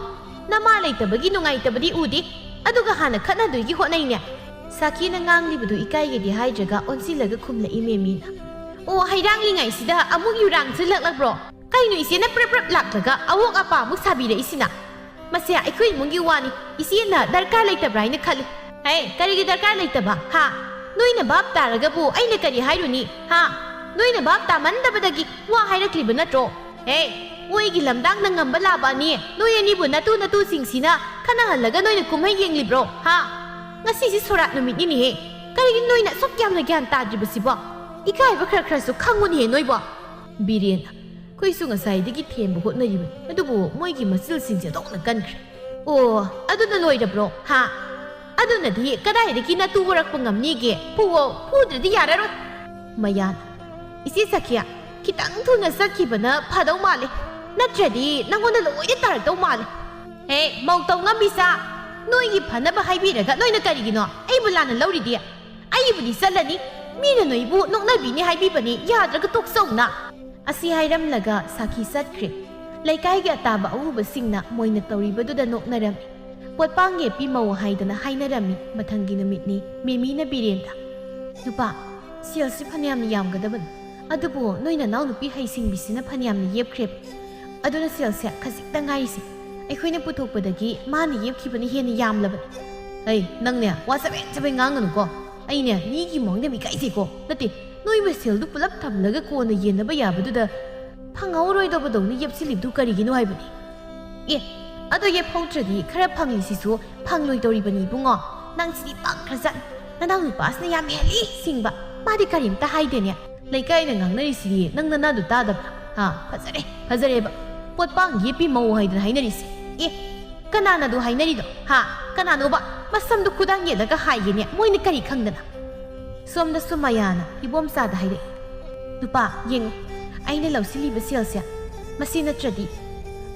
ꯅꯃꯥ ꯂꯩꯇꯕꯒꯤ ꯅꯨꯡꯉꯥꯏꯇꯕꯗꯤ ꯎꯗꯦ ꯑꯗꯨꯒ ꯍꯥꯟꯅ ꯈꯠꯅꯗꯣꯏꯒꯤ ꯍꯣꯠꯅꯩꯅꯦ ꯁꯥꯈꯤꯅ ꯉꯥꯡꯂꯤꯕꯗꯨ ꯏꯀꯥꯏꯒꯦꯗꯤ ꯍꯥꯏꯗ꯭ꯔꯒ ꯑꯣꯟꯁꯤꯜꯂꯒ ꯈꯨꯝꯂꯛꯏ ꯃꯦꯃꯤꯅ ꯑꯣ ꯍꯩꯔꯥꯡꯂꯤꯉꯩꯁꯤꯗ ꯑꯃꯨꯛ ꯌꯨꯔꯥꯡꯁꯤꯜꯂꯛꯂꯕ꯭ꯔꯣ ꯀꯩꯅꯣ ꯏꯆꯦꯅ ꯄ꯭ꯔꯞ ꯂꯥꯛꯂꯒ ꯑꯋꯣꯛ ꯑꯄꯥ ꯑꯃꯨꯛ ꯁꯥꯕꯤꯔꯛꯏꯁꯤꯅ ꯃꯁꯦ ꯑꯩꯈꯣꯏ ꯏꯃꯨꯡꯒꯤ ꯋꯥꯅꯤ ꯏꯆꯦꯅ ꯗꯔꯀꯥꯔ ꯂꯩꯇꯕ꯭ꯔꯥ ꯍꯥꯏꯅ ꯈꯜꯂꯤ ꯀꯔꯤꯒꯤ ꯗꯔꯀꯥꯔ ꯂꯩꯇꯕ ꯅꯣꯏꯅ ꯚꯥꯞ ꯇꯥꯔꯒꯕꯨ ꯑꯩꯅ ꯀꯔꯤ ꯍꯥꯏꯔꯨꯅꯤ ꯅꯣꯏꯅ ꯚꯥꯞ ꯇꯥꯃꯟꯗꯕꯗꯒꯤ ꯋꯥ ꯍꯥꯏꯔꯛꯂꯤꯕ ꯅꯠꯇ꯭ꯔꯣ ꯃꯣꯏꯒꯤ ꯂꯝꯗꯥꯡꯅ ꯉꯝꯕ ꯂꯥꯕꯅꯤ ꯅꯣꯏ ꯑꯅꯤꯕꯨ ꯅꯇꯨꯁꯤꯡꯁꯤꯅ ꯈꯟꯅꯍꯜꯂꯒ ꯅꯣꯏꯅ ꯀꯨꯝꯍꯩ ꯌꯦꯡꯂꯤꯕ꯭ꯔꯣ ꯉꯁꯤꯁꯤ ꯁꯣꯔꯥꯠ ꯅꯨꯃꯤꯠꯅꯤꯅꯦꯍꯦ ꯀꯔꯤꯒꯤ ꯅꯣꯏꯅ ꯑꯁꯨꯛ ꯌꯥꯝꯅ ꯒ꯭ꯌꯥꯟ ꯇꯥꯗ꯭ꯔꯤꯕꯁꯤꯕꯣ ꯏꯀꯥꯏꯕ ꯈꯔꯁꯨ ꯈꯪꯉꯨꯅꯦꯍꯦ ꯅꯣꯏꯕꯣ ꯕꯤꯔꯦꯟ ꯑꯩꯈꯣꯏꯁꯨ ꯉꯁꯥꯏꯗꯒꯤ ꯊꯦꯝꯕ ꯍꯣꯠꯅꯔꯤꯕꯅꯤ ꯑꯗꯨꯕꯨ ꯃꯣꯏꯒꯤ ꯃꯆꯤꯜꯁꯤꯡꯁꯦ ꯑꯗꯨꯝꯅ ꯀꯟꯈ꯭ꯔꯦ ꯑꯣ ꯑꯗꯨꯅ ꯂꯣꯏꯔꯕ꯭ꯔꯣ ꯑꯗꯨꯅꯗꯤ ꯀꯗꯥꯏꯗꯒꯤ ꯅꯇꯨ ꯋꯥꯔꯛꯄ ꯉꯝꯅꯤꯒꯦ ꯐꯨꯗ꯭ꯔꯗꯤ ꯌꯥꯔꯔꯣꯏ ꯃꯌꯥꯅ ꯏꯆꯦ ꯁꯈꯤꯌꯥ ꯈꯤꯇꯪ ꯊꯨꯅ ꯆꯠꯈꯤꯕꯅ ꯐꯗꯧ ꯃꯥꯜꯂꯦ ꯅꯠꯇ꯭ꯔꯗꯤ ꯅꯪꯉꯣꯟꯗ ꯂꯣꯏꯅ ꯇꯥꯔꯛꯇꯧ ꯃꯥꯜꯂꯦ ꯃꯧꯇꯧ ꯉꯝꯕꯤꯆꯥ ꯅꯣꯏꯒꯤ ꯐꯅꯕ ꯍꯥꯏꯕꯤꯔꯒ ꯅꯣꯏꯅ ꯀꯔꯤꯒꯤꯅꯣ ꯑꯩꯕꯨ ꯂꯥꯟꯅ ꯂꯧꯔꯤꯗꯤ ꯑꯩꯕꯨꯗꯤ ꯆꯠꯂꯅꯤ ꯃꯤꯅ ꯅꯣꯏꯕꯨ ꯅꯣꯛꯅꯕꯤꯅꯤ ꯍꯥꯏꯕꯤꯕꯅꯤ ꯌꯥꯗ꯭ꯔꯒ ꯇꯣꯛꯆꯧꯅ ꯑꯁꯤ ꯍꯥꯏꯔꯝꯂꯒ ꯁꯥꯈꯤ ꯆꯠꯈ꯭ꯔꯦ ꯂꯩꯀꯥꯏꯒꯤ ꯑꯇꯥꯕ ꯑꯎꯕꯁꯤꯡꯅ ꯃꯣꯏꯅ ꯇꯧꯔꯤꯕꯗꯨꯗ ꯅꯣꯛꯅꯔꯝꯃꯤ ꯄꯣꯠꯄꯥꯡ ꯌꯦꯞꯄꯤ ꯃꯧ ꯍꯥꯏꯗꯅ ꯍꯥꯏꯅꯔꯝꯃꯤ ꯃꯊꯪꯒꯤ ꯅꯨꯃꯤꯠꯅꯤ ꯃꯦꯃꯤꯅ ꯕꯤꯔꯦꯟꯗ ꯅꯨꯄꯥ ꯁꯦꯜꯁꯤ ꯐꯅꯌꯥꯝꯅ ꯌꯥꯝꯒꯗꯕꯅꯤ ꯑꯗꯨꯕꯨ ꯅꯣꯏ ꯅꯅꯥꯎꯅꯨꯄꯤ ꯍꯩꯁꯤꯡꯕꯤꯁꯤꯅ ꯐꯅꯌꯥꯝꯅ ꯌꯦꯞꯈ꯭ꯔꯦꯕ ꯑꯗꯨꯅ ꯁꯦꯜꯁꯦ ꯈꯖꯤꯛꯇ ꯉꯥꯏꯔꯤꯁꯦ ꯑꯩꯈꯣꯏꯅ ꯄꯨꯊꯣꯛꯄꯗꯒꯤ ꯃꯥꯅ ꯌꯦꯞꯈꯤꯕꯅ ꯍꯦꯟꯅ ꯌꯥꯝꯂꯕꯅꯤ ꯅꯪꯅꯦ ꯋꯥ ꯆꯕꯦꯠ ꯉꯥꯡꯒꯅꯨꯀꯣ ꯑꯩꯅꯦ ꯃꯤꯒꯤ ꯃꯑꯣꯡꯗ ꯏꯀꯥꯏꯖꯩꯀꯣ ꯅꯠꯇꯦ ꯅꯣꯏꯕ ꯁꯦꯜꯗꯨ ꯄꯨꯂꯞ ꯊꯝꯂꯒ ꯀꯣꯟꯅ ꯌꯦꯟꯅꯕ ꯌꯥꯕꯗꯨꯗ ꯐꯪꯍꯧꯔꯣꯏꯗꯧꯕꯗꯧꯅ ꯌꯦꯞꯁꯤꯜꯂꯤꯕꯗꯨ ꯀꯔꯤꯒꯤꯅꯣ ꯍꯥꯏꯕꯅꯤ ꯑꯗꯣ ꯌꯦꯞꯍꯧꯗ꯭ꯔꯗꯤ ꯈꯔ ꯐꯪꯂꯤꯁꯤꯁꯨ ꯐꯪꯂꯣꯏꯗꯧꯔꯤꯕꯅꯤ ꯏꯕꯨꯡꯉꯣ ꯅꯪꯁꯤꯗꯤ ꯄꯪꯈ꯭ꯔꯖꯠꯅꯤ ꯅꯅꯥꯎ ꯅꯨꯄꯥꯁꯤꯅ ꯌꯥꯝ ꯍꯦꯜꯂꯤ ꯁꯤꯡꯕ ꯃꯥꯗꯤ ꯀꯔꯤꯝꯇ ꯍꯥꯏꯗꯦꯅꯦ ꯂꯩꯀꯥꯏꯅ ꯉꯥꯡꯅꯔꯤꯁꯤꯗꯤ ꯅꯪ ꯅꯅꯥꯗꯨ ꯇꯥꯗꯕ꯭ꯔꯥ ꯐꯖꯔꯦꯕ ꯄꯣꯠꯄꯥꯡ ꯌꯦꯞꯄꯤ ꯃꯧ ꯍꯥꯏꯗꯅ ꯍꯥꯏꯅꯔꯤꯁꯦ ꯀꯅꯥꯅꯗꯣ ꯍꯥꯏꯅꯔꯤꯗꯣ ꯀꯅꯥꯅꯣꯕ ꯃꯁꯝꯗꯨ ꯈꯨꯗꯥꯡ ꯌꯦꯠꯂꯒ ꯍꯥꯏꯒꯦꯅꯦ ꯃꯣꯏꯅ ꯀꯔꯤ ꯈꯪꯗꯅ ꯁꯣꯝꯗꯁꯨ ꯃꯌꯥꯅ ꯏꯕꯣꯝꯆꯥꯗ ꯍꯥꯏꯔꯛꯏ ꯅꯨꯄꯥ ꯌꯦꯡꯉꯨ ꯑꯩꯅ ꯂꯧꯁꯤꯜꯂꯤꯕ ꯁꯦꯜꯁꯦ ꯃꯁꯤ ꯅꯠꯇ꯭ꯔꯗꯤ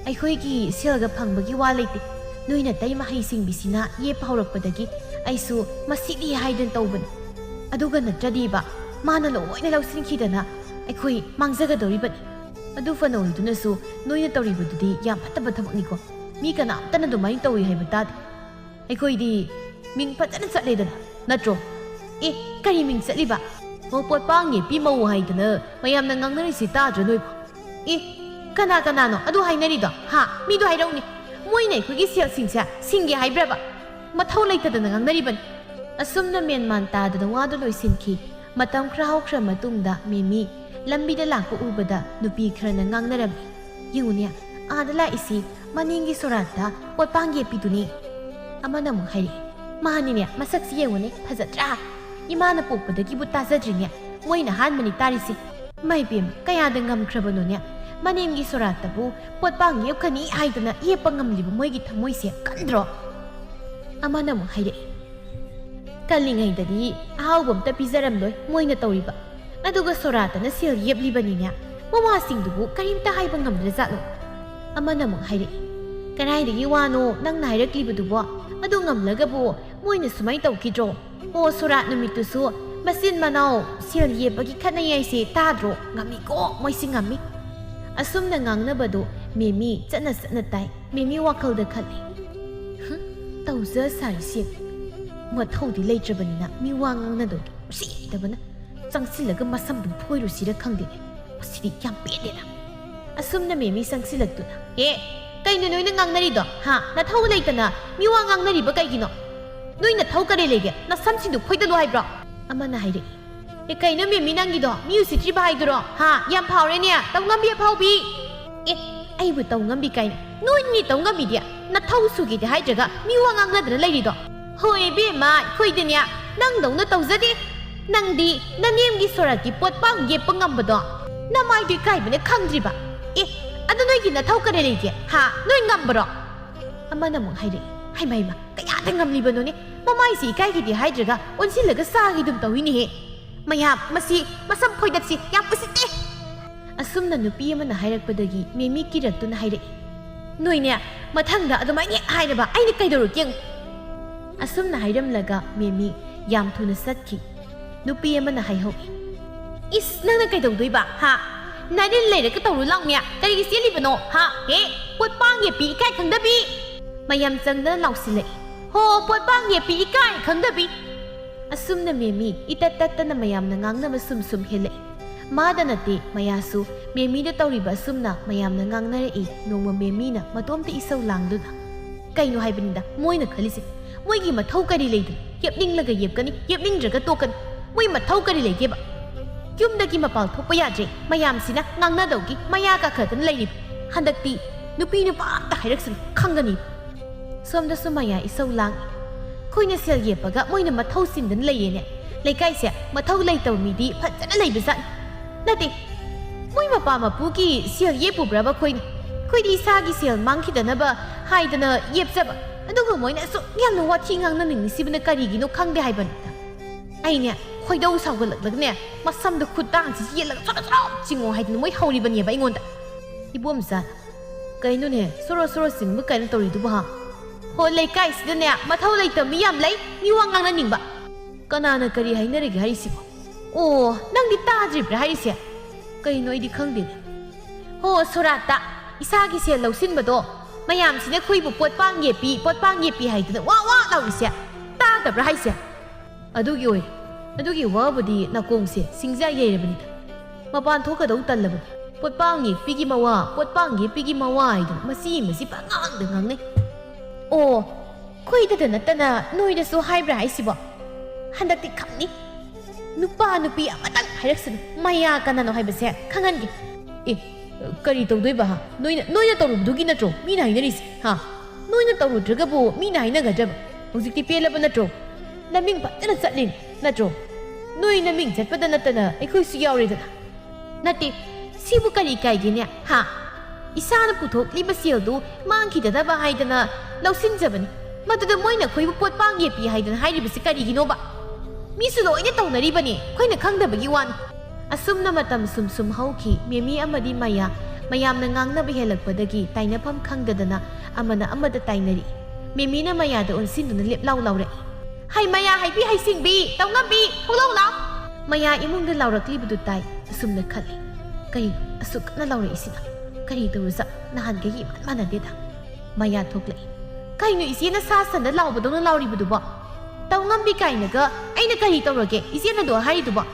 ꯑꯩꯈꯣꯏꯒꯤ ꯁꯦꯜꯒ ꯐꯪꯕꯒꯤ ꯋꯥ ꯂꯩꯇꯦ ꯅꯣꯏꯅ ꯇꯩꯃ ꯍꯩꯁꯤꯡꯕꯤꯁꯤꯅ ꯌꯦꯞꯄ ꯍꯧꯔꯛꯄꯗꯒꯤ ꯑꯩꯁꯨ ꯃꯁꯤꯗꯤ ꯍꯥꯏꯗꯅ ꯇꯧꯕꯅꯤ ꯑꯗꯨꯒ ꯅꯠꯇ꯭ꯔꯗꯤꯕ ꯃꯥꯅ ꯂꯣꯏꯅ ꯂꯧꯁꯤꯟꯈꯤꯗꯅ ꯑꯩꯈꯣꯏ ꯃꯥꯡꯖꯒꯗꯧꯔꯤꯕꯅꯤ ꯑꯗꯨ ꯐꯅ ꯑꯣꯏꯗꯨꯅꯁꯨ ꯅꯣꯏꯅ ꯇꯧꯔꯤꯕꯗꯨꯗꯤ ꯌꯥꯝ ꯐꯠꯇꯕ ꯊꯕꯛꯅꯤꯀꯣ ꯃꯤ ꯀꯅꯥꯝꯇꯅ ꯑꯗꯨꯃꯥꯏꯅ ꯇꯧꯏ ꯍꯥꯏꯕ ꯇꯥꯗꯦ ꯑꯩꯈꯣꯏꯗꯤ ꯃꯤꯡ ꯐꯖꯅ ꯆꯠꯂꯦꯗꯅ ꯅꯠꯇ꯭ꯔꯣ ꯀꯔꯤ ꯃꯤꯡ ꯆꯠꯂꯤꯕ ꯄꯣꯠꯄꯥꯡ ꯌꯦꯞꯄꯤ ꯃꯧ ꯍꯥꯏꯗꯅ ꯃꯌꯥꯝꯅ ꯉꯥꯡꯅꯔꯤꯁꯤ ꯇꯥꯗ꯭ꯔ ꯅꯣꯏꯕꯣ ꯀꯅꯥꯅꯣ ꯑꯗꯨ ꯍꯥꯏꯅꯔꯤꯗꯣ ꯃꯤꯗꯣ ꯍꯥꯏꯔꯧꯅꯦ ꯃꯣꯏꯅ ꯑꯩꯈꯣꯏꯒꯤ ꯁꯦꯜꯁꯤꯡꯁꯦ ꯁꯤꯡꯒꯦ ꯍꯥꯏꯕ꯭ꯔꯕ ꯃꯊꯧ ꯂꯩꯇꯗꯅ ꯉꯥꯡꯅꯔꯤꯕꯅꯤ ꯑꯁꯨꯝꯅ ꯃꯦꯟꯃꯥꯟ ꯇꯥꯗꯅ ꯋꯥꯗꯨ ꯂꯣꯏꯁꯤꯟꯈꯤ ꯃꯇꯝ ꯈꯔ ꯍꯧꯈ꯭ꯔ ꯃꯇꯨꯡꯗ ꯃꯦꯃꯤ ꯂꯝꯕꯤꯗ ꯂꯥꯛꯄ ꯎꯕꯗ ꯅꯨꯄꯤ ꯈꯔꯅ ꯉꯥꯡꯅꯔꯝꯃꯤ ꯌꯦꯡꯉꯨꯅꯦ ꯑꯥꯗ ꯂꯥꯛꯏꯁꯤ ꯃꯅꯤꯡꯒꯤ ꯁꯣꯔꯥꯠꯇ ꯄꯣꯠꯄꯥꯡ ꯌꯦꯞꯄꯤꯗꯨꯅꯤ ꯑꯃꯅ ꯑꯃꯨꯛ ꯍꯥꯏꯔꯛꯏ ꯃꯥꯅꯤꯅꯦ ꯃꯁꯛꯁꯤ ꯌꯦꯡꯉꯨꯅꯦ ꯐꯖꯗ꯭ꯔꯥ Imana pokpadagi bu tazadrinya moina hanmani tarisi mai bem kaya da ngamkrabano nya manengi soratabu potpang yepkani haidana yepangamlibu moigi thamoise kandro amana mo haire kalingai dadi ahawbam ta pizaramloi moina tawriba aduga soratana sel yeplibaninya mama singdubu karimta haiba ngamdrazatlo amana mo haire kanaidagi wano nang nairaklibudubo adu ngamlagabu moina sumai tawkidro o sorat numitusu masin manao sel yebagi khanayai tadro ngami ko moisi ngami asumna ngangnabado memi chana chana tai memi wakalda khali tawza sarisi mathodi leitrabanina mi wangna do si dabana changsilaga masam dum phoiru sira khangde sidi yam pedena asumna memi sangsilaktuna he kaino noina ngangnari do ha na thau leitana mi wangangnari ba kaigino noina thau kare lege na samsindu khoidalo haibra amana haire e kaino memi nangido mi usitri ba haidro ha yam phawre ne tawngam phawbi e ai bu tawngam bi kaina noini tawngam bi dia na thau sugi de haidraga mi wangangnadra leirido hoi be ma khoidenya nang dong na tawzadi nangdi nanemgi soraki potpang ye pangambado na mai bi kai bane khangdri ba e adu noi gi na thau kare lege ha noi ngambro amana mo haire hai mai ma kaya da ngamli bano ne mamai si kai gi di haidraga onsilaga sa gi dum tawini he maya masi masam khoidatsi yam pusite asumna nupi amana hairakpadagi memi kiraktuna haire noine mathangda adumai ne hairaba aini kaidoru kyang asumna hairamlaga memi yam thuna satki nupi amana haihau is nana kaidodoi ba ha narin leira ka tawru langmya kari seli bano ha he potpang ye pi kai khangdabi mayam changda lausilai ho potpang ye pi kai khangdabi asumna memi itatatana mayamna ngangnama sum hele madanate mayasu memi da tawriba asumna mayamna ngangnare e nongma memi na matomta isau langduna kaino haibaninda moina khalise moigi mathau kari leidu yepninglaga yepkani yepningdraga tokan moi mathau kari leigeba yumdagi mapal thokpa yadre mayamsina ngangnadaugi maya ka khadan leirib handakti nupi nupa ta hairaksan khangani somda sumaya isau lang khoina sel yepaga moina mathau sindan leiyene leikai se mathau leitaw midi phajana leibazan nati moi mapa mapugi sel yepu braba khoidi sagi sel mangkhidanaba haidana yepsaba adugo moina so yamna wathi ngangna ningisibna karigino khangde haibanita aine khoidau sawgalagne masamda khutang si yelaga sora chingo haidna moi hauribani ba ingonda ibomsa kaino ne soro singbu kaina toridu ba ho leikai sidane mathau leita miyam lei mi wangangna ningba kanana kari hainarege harisi o nangdi tadri bra harisi kaino idi khangde ho sorata isagi se lausinbado mayam sine khoibu potpang ye pi haidna wa laurisia ta da bra harisi adugi wabudi nakongse singja yerebani mapan thokadau tallabani potpang ye pigi mawa idu masi pangang ne o khoida natana noida so haibra haisibo handakti khamni nupi amatang hairaksan maya kanano haibase khangangi e kari tawdoi ba noina tawrudugi natro mina hainarisi ha noina tawrudragabu mina hainagadaba hojikti pelaba natro naming patana chatlin natro noina ming chatpada natana ekhoi su yauredana nati sibu kari kaigine ha isana puthok liba seldu mangkhidaba haidana lausinjabani maduda moina khoibu potpang ye pi haidana hairibasi karigino ba misu loina tawnaribani khoina khangdabagi wan asumna matam sum hauki memi amadi mayamna ngangnaba helakpadagi tainapam khangdadana amada tainari memina mayada onsinduna leplau laure hai maya haipi haisingbi tawngambi tholau law maya imungda lauraklibudu tai asumna khali kai asukna laure isina kari tawza nahan gagi manadeda maya thoklai kaino isina sa sanda laubadona lauribudu ba tawngambi kainaga aina kari tawrage isina do haridu ba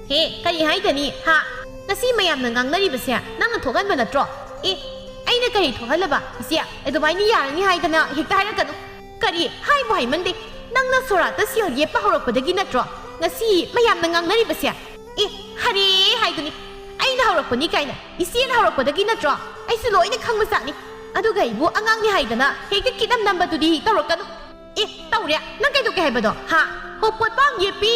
he kari haidani ha nasi mayamna ngangnari basya nangna thogan banatro e aina kari thohalaba isya edomaini yarani haidana hekta harakanu kari haibu haimande nangna sorata siyo yepa horakpadagi natro ngasi mayamna ngangnari basya e hare haiduni aina horakpani kaina isina horakpadagi natro aisu loina khangmasani aduga ibu angang ni haidana hekta kidam namba tudi tawrakanu e tawrya nang kaido ke haibado ha ho potpang yepi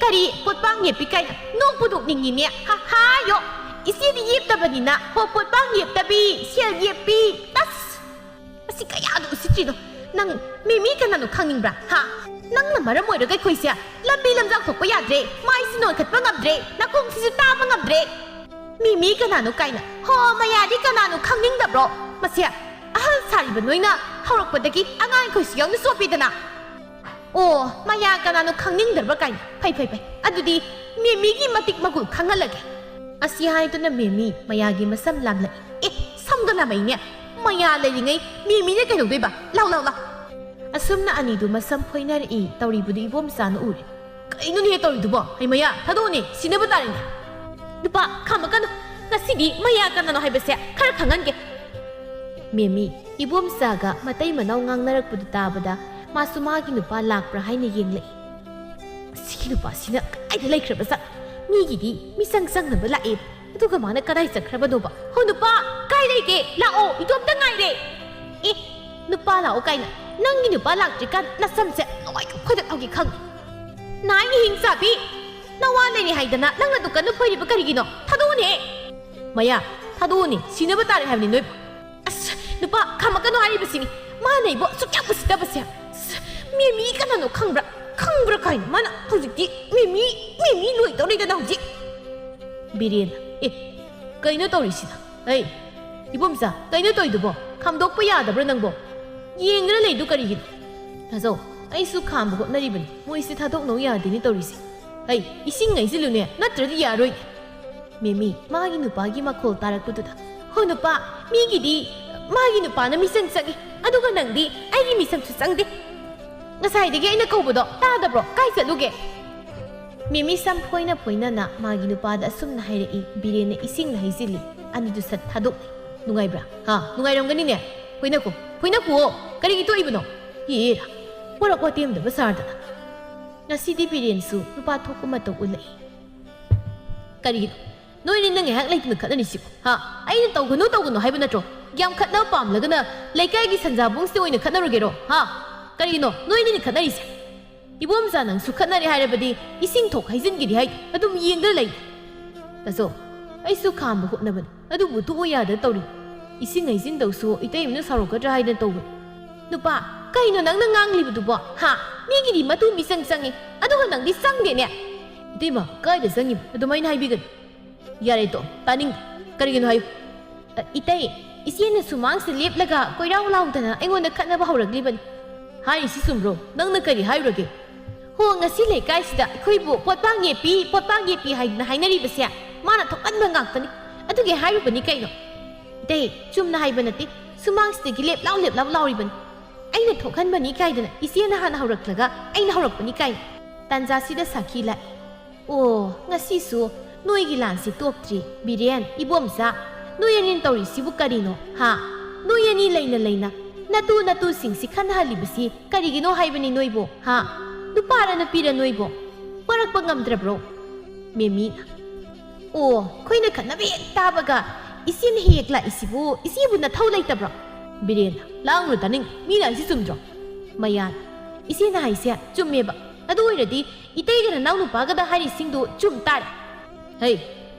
ꯀꯔꯤ ꯄꯣꯠꯄꯥꯡ ꯌꯦꯞꯄꯤ ꯀꯥꯏꯅ ꯅꯣꯡ ꯄꯨꯗꯣꯛꯅꯤꯡꯉꯤꯅꯦ ꯍꯥꯌꯣ ꯏꯆꯦꯗꯤ ꯌꯦꯞꯇꯕꯅꯤꯅ ꯄꯣꯠꯄꯥꯡ ꯌꯦꯞꯇꯕꯤ ꯁꯦꯜ ꯌꯦꯞꯄꯤ ꯑꯁ ꯃꯁꯤ ꯀꯌꯥꯗ ꯎꯁꯤꯠꯇ꯭ꯔꯤꯅꯣ ꯅꯪ ꯃꯦꯃꯤ ꯀꯅꯥꯅꯣ ꯈꯪꯅꯤꯡꯕ꯭ꯔꯥ ꯅꯪꯅ ꯃꯔꯝ ꯑꯣꯏꯔꯒ ꯑꯩꯈꯣꯏꯁꯦ ꯂꯝꯕꯤ ꯂꯝꯖꯥꯎ ꯊꯣꯛꯄ ꯌꯥꯗ꯭ꯔꯦ ꯃꯥꯏꯁꯤ ꯅꯣꯏꯈꯠꯄ ꯉꯝꯗ꯭ꯔꯦ ꯅꯥꯀꯣꯡꯁꯤꯁꯨ ꯇꯥꯕ ꯉꯝꯗ꯭ꯔꯦ ꯃꯦꯃꯤ ꯀꯅꯥꯅꯣ ꯀꯥꯏꯅ ꯃꯌꯥꯗꯤ ꯀꯅꯥꯅꯣ ꯈꯪꯅꯤꯡꯗꯕ꯭ꯔꯣ ꯃꯁꯤ ꯑꯍꯜ ꯁꯥꯔꯤꯕ ꯅꯣꯏꯅ ꯍꯧꯔꯛꯄꯗꯒꯤ ꯑꯉꯥꯡ ꯑꯩꯈꯣꯏꯁꯨ ꯌꯥꯎꯅ ꯆꯣꯞꯄꯤꯗꯅ ꯃꯌꯥ ꯀꯅꯥꯅꯣ ꯈꯪꯅꯤꯡꯗꯕ꯭ꯔꯥ ꯀꯥꯏꯅ ꯐꯩ ꯑꯗꯨꯗꯤ ꯃꯦꯃꯤꯒꯤ ꯃꯇꯤꯛ ꯃꯒꯨꯜ ꯈꯪꯍꯜꯂꯒꯦ ꯑꯁꯤ ꯍꯥꯏꯗꯨꯅ ꯃꯦꯃꯤ ꯃꯌꯥꯒꯤ ꯃꯁꯝ ꯂꯥꯝꯂꯛꯏ ꯁꯝꯗ ꯂꯥꯝꯃꯛꯏꯅꯦ ꯃꯌꯥ ꯂꯩꯔꯤꯉꯩ ꯃꯦꯃꯤꯅ ꯀꯩꯗꯧꯗꯣꯏꯕ ꯂꯥꯎ ꯑꯁꯨꯝꯅ ꯑꯅꯤꯗꯨ ꯃꯁꯝ ꯐꯣꯏꯅꯔꯛꯏ ꯇꯧꯔꯤꯕꯗꯨ ꯏꯕꯣꯝꯆꯥꯅ ꯎꯔꯦ ꯀꯩꯅꯣꯅꯦ ꯇꯧꯔꯤꯗꯨꯕꯣ ꯍꯩ ꯃꯌꯥ ꯊꯥꯗꯣꯛꯑꯣꯅꯦ ꯁꯤꯟꯅꯕ ꯇꯥꯔꯦꯅꯦ ꯅꯨꯄꯥ ꯈꯥꯝꯃꯛꯀꯅꯨ ꯉꯁꯤꯗꯤ ꯃꯌꯥ ꯀꯅꯥꯅꯣ ꯍꯥꯏꯕꯁꯦ ꯈꯔ ꯈꯪꯍꯟꯒꯦ ꯃꯦꯃꯤ ꯏꯕꯣꯝꯆꯥꯒ ꯃꯇꯩ ꯃꯅꯥꯎ ꯉꯥꯡꯅꯔꯛꯄꯗꯨ ꯇꯥꯕꯗ 마수 마기 누빠 락브라 하이니 ꯌꯦꯡꯂꯛꯏ ꯁꯤꯒꯤ ꯅꯨꯄꯥꯁꯤꯅ ꯀꯗꯥꯏꯗ ꯂꯩꯈ꯭ꯔꯕ ꯃꯤꯒꯤꯗꯤ ꯃꯤꯁꯪ ꯁꯪꯅꯕ ꯂꯥꯛꯑꯦ ꯑꯗꯨꯒ ꯃꯥꯅ ꯀꯗꯥꯏ ꯆꯠꯈ꯭ꯔꯕꯅꯣꯕ ꯍꯣ ꯅꯨꯄꯥ ꯀꯥꯏ ꯂꯩꯒꯦ ꯂꯥꯛꯑꯣ ꯏꯇꯣꯝꯇ ꯉꯥꯏꯔꯦ ꯅꯨꯄꯥ ꯂꯥꯛꯑꯣ ꯀꯥꯏꯅ ꯅꯪꯒꯤ ꯅꯨꯄꯥ ꯂꯥꯛꯇ꯭ꯔꯤꯀꯥꯟ ꯅꯁꯝꯁꯦ ꯂꯣꯏ ꯈꯣꯏꯗꯠꯍꯧꯒꯦ ꯈꯪꯉꯤ ꯅꯥꯏꯒꯤ ꯍꯤꯡꯆꯥꯕꯤ ꯅꯋꯥ ꯂꯩꯔꯤ ꯍꯥꯏꯗꯅ ꯅꯪꯅ ꯗꯨꯀꯥꯟꯗ ꯐꯣꯏꯔꯤꯕ ꯀꯔꯤꯒꯤꯅꯣ ꯊꯥꯗꯣꯛꯑꯣꯅꯦ ꯃꯌꯥ ꯊꯥꯗꯣꯛꯑꯣꯅꯦ ꯁꯤꯅꯕ ꯇꯥꯔꯦ ꯍꯥꯏꯕꯅꯤ ꯅꯣꯏ ꯑꯁ ꯅꯨꯄꯥ ꯈꯥꯝꯃꯛꯀꯅꯣ ꯍꯥꯏꯔꯤꯕꯁꯤꯅꯤ ꯃꯥꯅ ꯏꯕꯣ ꯁꯨꯛꯌꯥꯝ ꯎꯁꯤꯠꯇꯕꯁꯦ ꯃꯦꯃꯤ ꯀꯅꯥꯅꯣ ꯈꯪꯕ꯭ꯔꯥ ꯀꯥꯏꯅ ꯃꯥꯅ ꯍꯧꯖꯤꯛꯇꯤ ꯃꯦꯃꯤ ꯂꯣꯏꯗꯧꯔꯤꯗꯅ ꯍꯧꯖꯤꯛ ꯕꯤꯔꯦꯟ ꯀꯩꯅꯣ ꯇꯧꯔꯤꯁꯤꯅ 이봄사 ꯀꯩꯅꯣ ꯇꯧꯏꯗꯨꯕꯣ ꯈꯥꯝꯗꯣꯛꯄ ꯌꯥꯗꯕ꯭ꯔꯥ ꯅꯪꯕꯣ ꯌꯦꯡꯉꯒ ꯂꯩꯗꯨ ꯀꯔꯤꯒꯤꯅꯣ ꯊꯥꯖꯧ ꯑꯩꯁꯨ ꯈꯥꯝꯕ ꯍꯣꯠꯅꯔꯤꯕꯅꯤ ꯃꯣꯏꯁꯦ ꯊꯥꯗꯣꯛꯅꯧ ꯌꯥꯗꯦꯅꯦ ꯇꯧꯔꯤꯁꯦ ꯏꯁꯤꯡ ꯉꯩꯁꯤꯜꯂꯨꯅꯦ ꯅꯠꯇ꯭ꯔꯗꯤ ꯌꯥꯔꯣꯏ ꯃꯦꯃꯤ ꯃꯥꯒꯤ ꯅꯨꯄꯥꯒꯤ ꯃꯈꯣꯜ ꯇꯥꯔꯛꯄꯗꯨꯗ ꯍꯣ ꯅꯨꯄꯥ ꯃꯤꯒꯤꯗꯤ ꯃꯥꯒꯤ ꯅꯨꯄꯥꯅ ꯃꯤꯁꯪ ꯆꯪꯉꯤ ꯑꯗꯨꯒ ꯅꯪꯗꯤ ꯑꯩꯒꯤ ꯃꯤꯁꯪꯁꯨ ꯆꯪꯗꯦ ꯉꯁꯥꯏꯗꯒꯤ ꯑꯩꯅ ꯀꯧꯕꯗꯣ ꯇꯥꯗꯕ꯭ꯔꯣ ꯀꯥꯏ ꯆꯠꯂꯨꯒꯦ ꯃꯦꯃꯤ ꯁꯝ ꯐꯣꯏꯅ ꯃꯥꯒꯤ ꯅꯨꯄꯥꯗ ꯑꯁꯨꯝꯅ ꯍꯥꯏꯔꯛꯏ ꯕꯤꯔꯦꯟꯅ ꯏꯁꯤꯡꯅ ꯍꯩꯖꯤꯜꯂꯤ ꯑꯅꯤꯗꯨ ꯁꯠ ꯊꯥꯗꯣꯛꯅꯩ ꯅꯨꯡꯉꯥꯏꯕ꯭ꯔꯥ ꯅꯨꯡꯉꯥꯏꯔꯝꯒꯅꯤꯅꯦ ꯐꯣꯏꯅꯈꯨꯑꯣ ꯀꯔꯤꯒꯤ ꯇꯣꯛꯏꯕꯅꯣ ꯌꯦꯔꯥ ꯋꯥꯔꯛ ꯋꯥꯇꯦꯝꯗꯕ ꯁꯥꯔꯗꯅ ꯉꯁꯤꯗꯤ ꯕꯤꯔꯦꯟꯁꯨ ꯅꯨꯄꯥ ꯊꯣꯛꯄ ꯃꯇꯧ ꯎꯠꯂꯛꯏ ꯀꯔꯤꯒꯤꯅꯣ ꯅꯣꯏꯅ ꯉꯥꯏꯍꯥꯛ ꯂꯩꯇꯅ ꯈꯠꯅꯔꯤꯁꯤꯕꯣ ꯑꯩꯅ ꯇꯧꯒꯅꯨ ꯍꯥꯏꯕ ꯅꯠꯇ꯭ꯔꯣ ꯌꯥꯝ ꯈꯠꯅꯕ ꯄꯥꯝꯂꯒꯅ ꯂꯩꯀꯥꯏꯒꯤ ꯁꯟꯖꯥꯕꯨꯡꯁꯤꯗ ꯑꯣꯏꯅ ꯈꯠꯅꯔꯨꯒꯦꯔꯣ ꯀꯔꯤꯒꯤꯅꯣ ꯅꯣꯏꯅꯤꯅ ꯈꯠꯅꯔꯤꯁꯦ 이봄사 ꯅꯪꯁꯨ ꯈꯠꯅꯔꯦ ꯍꯥꯏꯔꯕꯗꯤ ꯏꯁꯤꯡ ꯊꯣꯛ ꯍꯩꯖꯤꯟꯒꯤꯗꯤ ꯍꯥꯏ ꯑꯗꯨꯝ ꯌꯦꯡꯗ ꯂꯩ ꯇꯥꯖꯧ ꯑꯩꯁꯨ ꯈꯥꯝꯕ ꯍꯣꯠꯅꯕꯅꯤ ꯑꯗꯨꯕꯨ ꯇꯣꯛꯑꯣ ꯌꯥꯗ ꯇꯧꯔꯤ ꯏꯁꯤꯡ ꯍꯩꯖꯤꯟꯗꯧꯁꯨ ꯏꯇꯩꯃꯅ ꯁꯥꯎꯔꯛꯀꯗ꯭ꯔꯥ ꯍꯥꯏꯗꯅ ꯇꯧꯕꯅꯤ ꯅꯨꯄꯥ ꯀꯩꯅꯣ ꯅꯪꯅ ꯉꯥꯡꯂꯤꯕꯗꯨꯕꯣ ꯃꯤꯒꯤꯗꯤ ꯃꯇꯨ ꯃꯤꯆꯪ ꯆꯪꯉꯤ ꯑꯗꯨꯒ ꯅꯪꯗꯤ ꯆꯪꯗꯦꯅꯦ 이때마 ꯀꯥꯏꯗ ꯆꯪꯉꯤꯕ ꯑꯗꯨꯃꯥꯏꯅ ꯍꯥꯏꯕꯤꯒꯅꯨ ꯌꯥꯔꯦ ꯇꯣ ꯇꯥꯅꯤꯡꯗꯦ ꯀꯔꯤꯒꯤꯅꯣ ꯍꯥꯏꯌꯨ 이때이 이씨는 수망스 lep라가 ꯀꯣꯏꯔꯥꯎ ꯂꯥꯎꯗꯅ ꯑꯩꯉꯣꯟꯗ ꯈꯠꯅꯕ ꯍꯧꯔꯛꯂꯤꯕꯅꯤ 하이시 숨브로 ꯅꯪꯅ ꯀꯔꯤ ꯍꯥꯏꯔꯨꯔꯒꯦ ꯍꯣ ꯉꯁꯤ ꯂꯩꯀꯥꯏꯁꯤꯗ ꯑꯩꯈꯣꯏꯕꯨ ꯄꯣꯠꯄꯥꯡ ꯌꯦꯞꯄꯤ ꯍꯥꯏꯗꯅ ꯍꯥꯏꯅꯔꯤꯕꯁꯦ ꯃꯥꯅ ꯊꯣꯛꯍꯟꯕ ꯉꯥꯛꯇꯅꯤ ꯑꯗꯨꯒꯤ ꯍꯥꯏꯔꯨꯕꯅꯤ ꯀꯩꯅꯣ 이때이 ꯆꯨꯝꯅ ꯍꯥꯏꯕ ꯅꯠꯇꯦ ꯁꯨꯃꯥꯡꯁꯤꯗꯒꯤ ꯂꯦꯞꯂꯥꯎ ꯂꯥꯎꯔꯤꯕꯅꯤ ꯑꯩꯅ ꯊꯣꯛꯍꯟꯕꯅꯤ ꯀꯥꯏꯗꯅ ꯏꯆꯦꯅ ꯍꯥꯟꯅ ꯍꯧꯔꯛꯂꯒ ꯑꯩꯅ ꯍꯧꯔꯛꯄꯅꯤ ꯀꯥꯏꯅ ꯇꯥꯟꯖꯥꯁꯤꯗ ꯁꯥꯈꯤ ꯂꯥꯛꯏ ꯉꯁꯤꯁꯨ ꯅꯣꯏꯒꯤ ꯂꯥꯟꯁꯤ ꯇꯣꯛꯇ꯭ꯔꯤ ꯕꯤꯔꯦꯟ 이봄사 ꯅꯣꯏ ꯑꯅꯤ ꯇꯧꯔꯤꯁꯤꯕꯨ ꯀꯔꯤꯅꯣ ꯅꯣꯏ ꯑꯅꯤ ꯂꯩꯅ ꯅꯇꯨꯁꯤꯡꯁꯤ ꯈꯟꯅꯍꯜꯂꯤꯕꯁꯤ ꯀꯔꯤꯒꯤꯅꯣ ꯍꯥꯏꯕꯅꯤ ꯅꯣꯏꯕꯣ ꯅꯨꯄꯥꯔ ꯅꯨꯄꯤꯔ ꯅꯣꯏꯕꯣ ꯋꯥꯔꯛꯄ ꯉꯝꯗ꯭ꯔꯕ꯭ꯔꯣ ꯃꯦꯃꯤꯅ ꯑꯩꯈꯣꯏꯅ ꯈꯠꯅꯕ ꯍꯦꯛ ꯇꯥꯕꯒ ꯏꯆꯦꯅ ꯍꯦꯛ ꯂꯥꯛꯏꯁꯤꯕꯨ ꯏꯆꯦꯕꯨ ꯅꯊꯧ ꯂꯩꯇꯕ꯭ꯔꯣ ꯕꯤꯔꯦꯟꯅ ꯂꯥꯡꯅꯨ ꯇꯥꯅꯤꯡ ꯃꯤꯅ ꯍꯥꯏꯁꯤ ꯆꯨꯝꯗ꯭ꯔꯣ ꯃꯌꯥꯅ ꯏꯆꯦꯅ ꯍꯥꯏꯁꯦ ꯆꯨꯝꯃꯦꯕ ꯑꯗꯨ ꯑꯣꯏꯔꯗꯤ ꯏꯇꯩꯒ ꯅꯅꯥꯎ ꯅꯨꯄꯥꯒꯗ ꯍꯥꯏꯔꯤꯁꯤꯡꯗꯨ ꯆꯨꯝ ꯇꯥꯔꯦ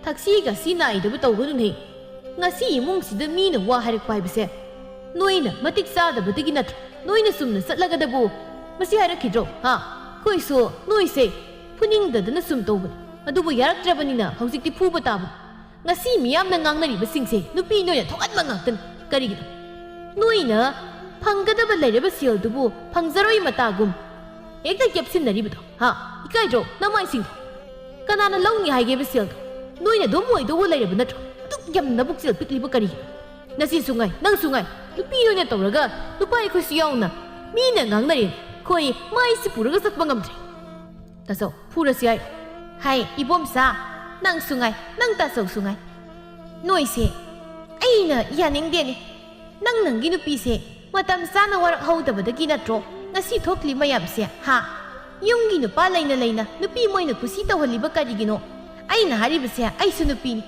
ꯊꯛꯁꯤꯒ ꯁꯤ ꯅꯥꯏꯗꯕ ꯇꯧꯒꯅꯨꯅꯦ ꯉꯁꯤ ꯏꯃꯨꯡꯁꯤꯗ ꯃꯤꯅ ꯋꯥ ꯍꯥꯏꯔꯛꯄ ꯍꯥꯏꯕꯁꯦ ꯅꯣꯏꯅ ꯃꯇꯤꯛ ꯆꯥꯗꯕꯗꯒꯤ ꯅꯠꯇ꯭ꯔꯣ ꯅꯣꯏꯅ ꯆꯨꯝꯅ ꯆꯠꯂꯒꯗꯕꯨ ꯃꯁꯤ ꯍꯥꯏꯔꯛꯈꯤꯗ꯭ꯔꯣ ꯑꯩꯈꯣꯏꯁꯨ ꯅꯣꯏꯁꯦ ꯐꯨꯅꯤꯡꯗꯗꯅ ꯁꯨꯝ ꯇꯧꯕꯅꯤ ꯑꯗꯨꯕꯨ ꯌꯥꯔꯛꯇ꯭ꯔꯕꯅꯤꯅ ꯍꯧꯖꯤꯛꯇꯤ ꯐꯨꯕ ꯇꯥꯕꯅꯤ ꯉꯁꯤ ꯃꯤꯌꯥꯝꯅ ꯉꯥꯡꯅꯔꯤꯕꯁꯤꯡꯁꯦ ꯅꯨꯄꯤ ꯅꯣꯏꯅ ꯊꯣꯛꯍꯟꯕ ꯉꯥꯛꯇꯅꯤ ꯀꯔꯤꯒꯤꯅꯣ ꯅꯣꯏꯅ ꯐꯪꯒꯗꯕ ꯂꯩꯔꯕ ꯁꯦꯜꯗꯨꯕꯨ ꯐꯪꯖꯔꯣꯏ ꯃꯇꯥꯒꯨꯝ ꯍꯦꯛꯇ ꯀꯦꯞꯁꯤꯟꯅꯔꯤꯕꯗꯣ ꯏꯀꯥꯏꯗ꯭ꯔꯣ ꯅꯃꯥꯏꯁꯤꯡꯗꯣ ꯀꯅꯥꯅ ꯂꯧꯅꯤ ꯍꯥꯏꯒꯦꯕ ꯁꯦꯜꯗꯣ ꯅꯣꯏꯅ ꯑꯗꯨꯝ ꯑꯣꯏꯗꯧꯕ ꯂꯩꯔꯕ ꯅꯠꯇ꯭ꯔꯣ ꯑꯗꯨꯛ ꯌꯥꯝ ꯅꯕꯨꯛꯆꯦꯜ ꯄꯤꯛꯂꯤꯕ ꯀꯔꯤꯒꯤꯅꯣ ꯅꯁꯤꯁꯨ ꯉꯥꯏ ꯅꯪꯁꯨ ꯉꯥꯏ ꯅꯨꯄꯤ ꯑꯣꯏꯅ ꯇꯧꯔꯒ ꯅꯨꯄꯥ ꯑꯩꯈꯣꯏꯁꯨ ꯌꯥꯎꯅ ꯃꯤꯅ ꯉꯥꯡꯅꯔꯦ ꯑꯩꯈꯣꯏ ꯃꯥꯏꯁꯤ ꯄꯨꯔꯒ ꯆꯠꯄ ꯉꯝꯗ꯭ꯔꯦ ꯇꯥꯆꯧ ꯐꯨꯔꯁꯤ ꯍꯥꯏ 이봄사 ꯅꯪꯁꯨ ꯉꯥꯏ ꯅꯪ ꯇꯥꯆꯧꯁꯨ ꯉꯥꯏ ꯅꯣꯏꯁꯦ ꯑꯩꯅ ꯌꯥꯅꯤꯡꯗꯦꯅꯦ ꯅꯪꯒꯤ ꯅꯨꯄꯤꯁꯦ ꯃꯇꯝ ꯆꯥꯅ ꯋꯥꯔꯛꯍꯧꯗꯕꯗꯒꯤ ꯅꯠꯇ꯭ꯔꯣ ꯉꯁꯤ ꯊꯣꯛꯂꯤ ꯃꯌꯥꯝꯁꯦ ꯌꯨꯝꯒꯤ ꯅꯨꯄꯥ ꯂꯩꯅ ꯅꯨꯄꯤ ꯃꯣꯏꯅ ꯀꯨꯁꯤ ꯇꯧꯍꯜꯂꯤꯕ ꯀꯔꯤꯒꯤꯅꯣ ꯑꯩꯅ ꯍꯥꯏꯔꯤꯕꯁꯦ ꯑꯩꯁꯨ ꯅꯨꯄꯤꯅꯤ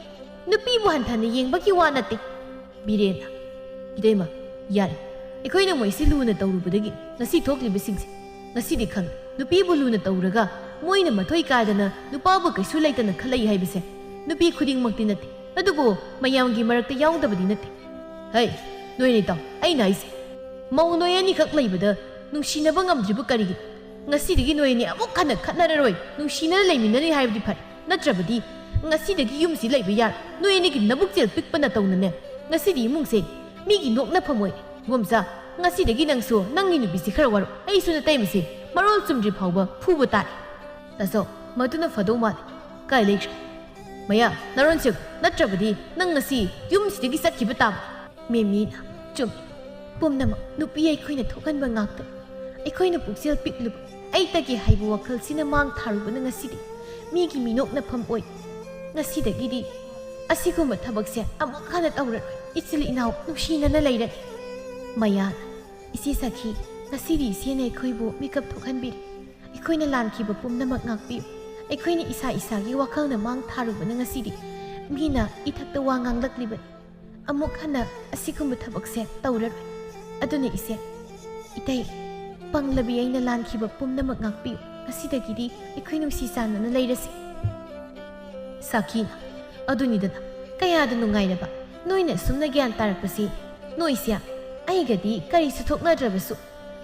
ꯅꯨꯄꯤꯕꯨ ꯍꯟꯊꯅ ꯌꯦꯡꯕꯒꯤ ꯋꯥ ꯅꯠꯇꯦ ꯕꯤꯔꯦꯟꯅ 이때마 ꯌꯥꯔꯦ ꯑꯩꯈꯣꯏꯅ ꯃꯣꯏꯁꯤ ꯂꯨꯅ ꯇꯧꯔꯨꯕꯗꯒꯤ ꯉꯁꯤ ꯊꯣꯛꯂꯤꯕꯁꯤꯡꯁꯦ ꯉꯁꯤꯗꯤ ꯈꯪꯉꯦ ꯅꯨꯄꯤꯕꯨ ꯂꯨꯅ ꯇꯧꯔꯒ ꯃꯣꯏꯅ ꯃꯊꯣꯏ ꯀꯥꯗꯅ ꯅꯨꯄꯥꯕꯨ ꯀꯩꯁꯨ ꯂꯩꯇꯅ ꯈꯜꯂꯛꯏ ꯍꯥꯏꯕꯁꯦ ꯅꯨꯄꯤ ꯈꯨꯗꯤꯡꯃꯛꯇꯤ ꯅꯠꯇꯦ ꯑꯗꯨꯕꯨ ꯃꯌꯥꯝꯒꯤ ꯃꯔꯛꯇ ꯌꯥꯎꯗꯕꯗꯤ ꯅꯠꯇꯦ ꯍꯩ ꯅꯣꯏꯅꯤ ꯇꯥꯎ ꯑꯩꯅ ꯍꯥꯏꯁꯦ ꯃꯧ ꯅꯣꯏ ꯑꯅꯤꯈꯛ ꯂꯩꯕꯗ ꯅꯨꯡꯁꯤꯅꯕ ꯉꯝꯗ꯭ꯔꯤꯕ ꯀꯔꯤꯒꯤ ꯉꯁꯤꯗꯒꯤ ꯅꯣꯏ ꯑꯅꯤ ꯑꯃꯨꯛ ꯍꯟꯅ ꯈꯠꯅꯔꯔꯣꯏ ꯅꯨꯡꯁꯤꯅꯅ ꯂꯩꯃꯤꯟꯅꯔꯤ ꯍꯥꯏꯕꯗꯤ ꯐꯔꯦ ꯅꯠꯇ꯭ꯔꯕꯗꯤ ꯉꯁꯤꯗꯒꯤ ꯌꯨꯝꯁꯤ ꯂꯩꯕ ꯌꯥꯔꯣꯏ ꯅꯣꯏ ꯑꯅꯤꯒꯤ ꯅꯕꯨꯛꯆꯦꯜ ꯄꯤꯛꯄꯅ ꯇꯧꯅꯅꯦ ꯉꯁꯤꯗꯤ ꯏꯃꯨꯡꯁꯦ ꯃꯤꯒꯤ ꯅꯣꯛꯅꯐꯝ ꯑꯣꯏ ꯏꯕꯣꯝꯆꯥ ꯉꯁꯤꯗꯒꯤ ꯅꯪꯁꯨ ꯅꯪꯒꯤ ꯅꯨꯄꯤꯁꯤ ꯈꯔ ꯋꯥꯔꯣ ꯑꯩꯁꯨ ꯅꯇꯩꯃꯁꯤ ꯃꯔꯣꯜ ꯆꯨꯝꯗ꯭ꯔꯤ ꯐꯥꯎꯕ ꯐꯨꯕ ꯇꯥꯔꯦ ꯇꯥꯆꯧ ꯃꯗꯨꯅ ꯐꯗꯧ ꯃꯥꯜꯂꯦ ꯀꯥꯏ ꯂꯩꯈ꯭ꯔꯦ ꯃꯌꯥ ꯅꯔꯣꯟꯁꯤꯡ ꯅꯠꯇ꯭ꯔꯕꯗꯤ ꯅꯪ ꯉꯁꯤ ꯌꯨꯝꯁꯤꯗꯒꯤ ꯆꯠꯈꯤꯕ ꯇꯥꯕ ꯃꯦꯝꯃꯤꯅ ꯆꯨꯝꯃꯤ ꯄꯨꯝꯅꯃꯛ ꯅꯨꯄꯤ ꯑꯩꯈꯣꯏꯅ ꯊꯣꯛꯍꯟꯕ ꯉꯥꯛꯇ ꯑꯩꯈꯣꯏꯅ ꯄꯨꯛꯆꯦꯜ ꯄꯤꯛꯂꯨꯕ ꯑꯩꯇꯒꯤ ꯍꯩꯕ ꯋꯥꯈꯜꯁꯤꯅ ꯃꯥꯡ ꯊꯥꯔꯨꯕꯅ ꯉꯁꯤꯗꯤ ꯃꯤꯒꯤ ꯃꯤꯅꯣꯛꯅꯐꯝ ꯑꯣꯏ ꯉꯁꯤꯗꯒꯤꯗꯤ ꯑꯁꯤꯒꯨꯝꯕ ꯊꯕꯛꯁꯦ ꯑꯃꯨꯛ ꯍꯟꯅ ꯇꯧꯔꯔꯣꯏ ꯏꯆꯤꯜ ꯏꯅꯥꯎ ꯅꯨꯡꯁꯤꯅꯅ ꯂꯩꯔꯅꯤ ꯃꯌꯥꯅ ꯏꯆꯦ ꯁꯈꯤ ꯉꯁꯤꯗꯤ ꯏꯆꯦꯅ ꯑꯩꯈꯣꯏꯕꯨ ꯃꯤꯀꯞ ꯊꯣꯛꯍꯟꯕꯤꯔꯤ ꯑꯩꯈꯣꯏꯅ ꯂꯥꯟꯈꯤꯕ ꯄꯨꯝꯅꯃꯛ ꯉꯥꯛꯄꯤꯌꯨ ꯑꯩꯈꯣꯏꯅ ꯏꯁꯥ ꯏꯁꯥꯒꯤ ꯋꯥꯈꯜꯅ ꯃꯥꯡ ꯊꯥꯔꯨꯕꯅ ꯉꯁꯤꯗꯤ ꯃꯤꯅ ꯏꯊꯛꯇ ꯋꯥ ꯉꯥꯡꯂꯛꯂꯤꯕꯅꯤ ꯑꯃꯨꯛ ꯍꯟꯅ ꯑꯁꯤꯒꯨꯝꯕ ꯊꯕꯛꯁꯦ ꯇꯧꯔꯔꯣꯏ ꯑꯗꯨꯅ ꯏꯆꯦ 이따이 ꯄꯪꯂꯕꯤ ꯑꯩꯅ ꯂꯥꯟꯈꯤꯕ ꯄꯨꯝꯅꯃꯛ ꯉꯥꯛꯄꯤꯌꯨ ꯉꯁꯤꯗꯒꯤꯗꯤ ꯑꯩꯈꯣꯏ ꯅꯨꯡꯁꯤ ꯆꯥꯟꯅꯅ ꯂꯩꯔꯁꯤ ꯁꯥꯈꯤꯅ ꯑꯗꯨꯅꯤꯗꯅ ꯀꯌꯥꯗ ꯅꯨꯡꯉꯥꯏꯔꯕ ꯅꯣꯏꯅ ꯁꯨꯝꯅ ꯒ꯭ꯌꯥꯟ ꯇꯥꯔꯛꯄꯁꯤ ꯅꯣꯏꯁꯦ ꯑꯩꯒꯗꯤ ꯀꯔꯤꯁꯨ ꯊꯣꯛꯅꯗ꯭ꯔꯕꯁꯨ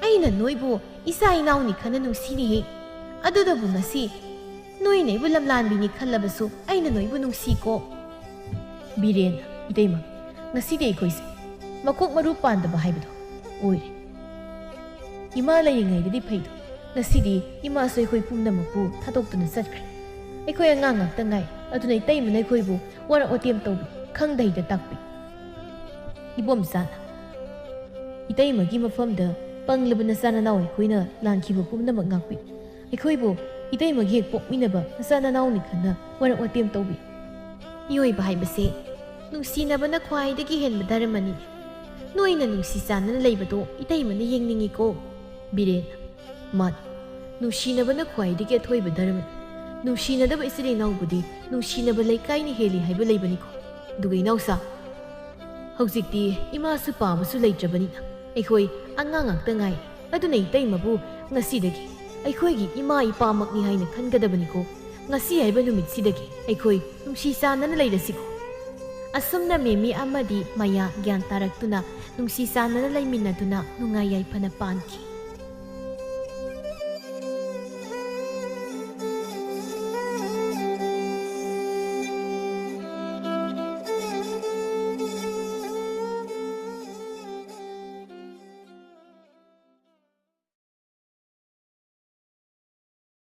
ꯑꯩꯅ ꯅꯣꯏꯕꯨ ꯏꯆꯥ ꯏꯅꯥꯎꯅꯤ ꯈꯟꯅ ꯅꯨꯡꯁꯤꯅꯤꯍꯦ ꯑꯗꯨꯗꯕꯨ ꯉꯁꯤ ꯅꯣꯏꯅ ꯑꯩꯕꯨ ꯂꯝꯂꯥꯟꯕꯤꯅꯤ ꯈꯜꯂꯕꯁꯨ ꯑꯩꯅ ꯅꯣꯏꯕꯨ ꯅꯨꯡꯁꯤꯀꯣ ꯕꯤꯔꯦꯟ 이때이마 ngасꯤꯗꯤ ꯑꯩꯈꯣꯏꯁꯦ ꯃꯀꯣꯛ ꯃꯔꯨ ꯄꯥꯟꯗꯕ ꯍꯥꯏꯕꯗꯣ ꯑꯣꯏꯔꯦ ꯏꯃꯥ ꯂꯩꯔꯤꯉꯩꯗꯗꯤ ꯐꯩꯗꯣ ꯉꯁꯤꯗꯤ ꯏꯃꯥꯁꯨ ꯑꯩꯈꯣꯏ ꯄꯨꯝꯅꯃꯛꯄꯨ ꯊꯥꯗꯣꯛꯇꯨꯅ ꯆꯠꯈ꯭ꯔꯦ ꯑꯩꯈꯣꯏ ꯑꯉꯥꯡ ꯉꯥꯛꯇ ꯉꯥꯏ ꯑꯗꯨꯅ ꯏꯇꯩꯃꯅ ꯑꯩꯈꯣꯏꯕꯨ ꯋꯥꯔꯛ ꯋꯥꯇꯦꯝ ꯇꯧꯕꯤ ꯈꯪꯗ-ꯍꯩꯗ ꯇꯥꯛꯄꯤ ꯏꯕꯣꯝꯆꯥꯅ 이때이ꯃꯒꯤ ꯃꯐꯝꯗ ꯄꯪꯂꯕ ꯅꯆꯥꯅꯅꯥꯎ ꯑꯩꯈꯣꯏꯅ ꯂꯥꯟꯈꯤꯕ ꯄꯨꯝꯅꯃꯛ ꯉꯥꯛꯄꯤ ꯑꯩꯈꯣꯏꯕꯨ 이때이ꯃꯒꯤ ꯍꯦꯛ ꯄꯣꯛꯃꯤꯟꯅꯕ ꯅꯆꯥꯅꯅꯥꯎꯅꯤ ꯈꯟꯅ ꯋꯥꯔꯛ ꯋꯥꯇꯦꯝ ꯇꯧꯕꯤ ꯃꯤꯑꯣꯏꯕ ꯍꯥꯏꯕꯁꯦ ꯅꯨꯡꯁꯤꯅꯕꯅ ꯈ꯭ꯋꯥꯏꯗꯒꯤ ꯍꯦꯟꯕ ꯙꯔꯃꯅꯤ ꯅꯣꯏꯅ ꯅꯨꯡꯁꯤ ꯆꯥꯟꯅꯅ ꯂꯩꯕꯗꯣ 이때이ꯃꯅ ꯌꯦꯡꯅꯤꯡꯉꯤꯀꯣ ꯕꯤꯔꯦꯟ ꯃꯥꯅꯤ ꯅꯨꯡꯁꯤꯅꯕꯅ ꯈ꯭ꯋꯥꯏꯗꯒꯤ ꯑꯊꯣꯏꯕ ꯙꯔꯃꯅꯤ ꯅꯨꯡꯁꯤꯅꯗꯕ ꯏꯆꯤꯜ ꯏꯅꯥꯎꯕꯨꯗꯤ ꯅꯨꯡꯁꯤꯅꯕ ꯂꯩꯀꯥꯏꯅ ꯍꯦꯜꯂꯤ ꯍꯥꯏꯕ ꯂꯩꯕꯅꯤꯀꯣ ꯑꯗꯨꯒ ꯏꯅꯥꯎꯁꯥ ꯍꯧꯖꯤꯛꯇꯤ ꯏꯃꯥꯁꯨ ꯄꯥꯕꯁꯨ ꯂꯩꯇ꯭ꯔꯕꯅꯤꯅ ꯑꯩꯈꯣꯏ ꯑꯉꯥꯡ ꯉꯥꯛꯇ ꯉꯥꯏ ꯑꯗꯨꯅ 이때이ꯃꯕꯨ ꯉꯁꯤꯗꯒꯤ ꯑꯩꯈꯣꯏꯒꯤ ꯏꯃꯥ ꯏꯄꯥꯃꯛꯅꯤ ꯍꯥꯏꯅ ꯈꯟꯒꯗꯕꯅꯤꯀꯣ ꯉꯁꯤ ꯍꯥꯏꯕ ꯅꯨꯃꯤꯠꯁꯤꯗꯒꯤ ꯑꯩꯈꯣꯏ ꯅꯨꯡꯁꯤ ꯆꯥꯟꯅꯅ ꯂꯩꯔꯁꯤꯀꯣ ꯑꯁꯨꯝꯅ ꯃꯦꯃꯤ ꯑꯃꯗꯤ ꯃꯌꯥ ꯒ꯭ꯌꯥꯟ ꯇꯥꯔꯛꯇꯨꯅ ꯅꯨꯡꯁꯤ ꯆꯥꯟꯅꯅ ꯂꯩꯃꯤꯟꯅꯗꯨꯅ ꯅꯨꯡꯉꯥꯏ ꯌꯥꯏꯐꯅ ꯄꯥꯟꯈꯤ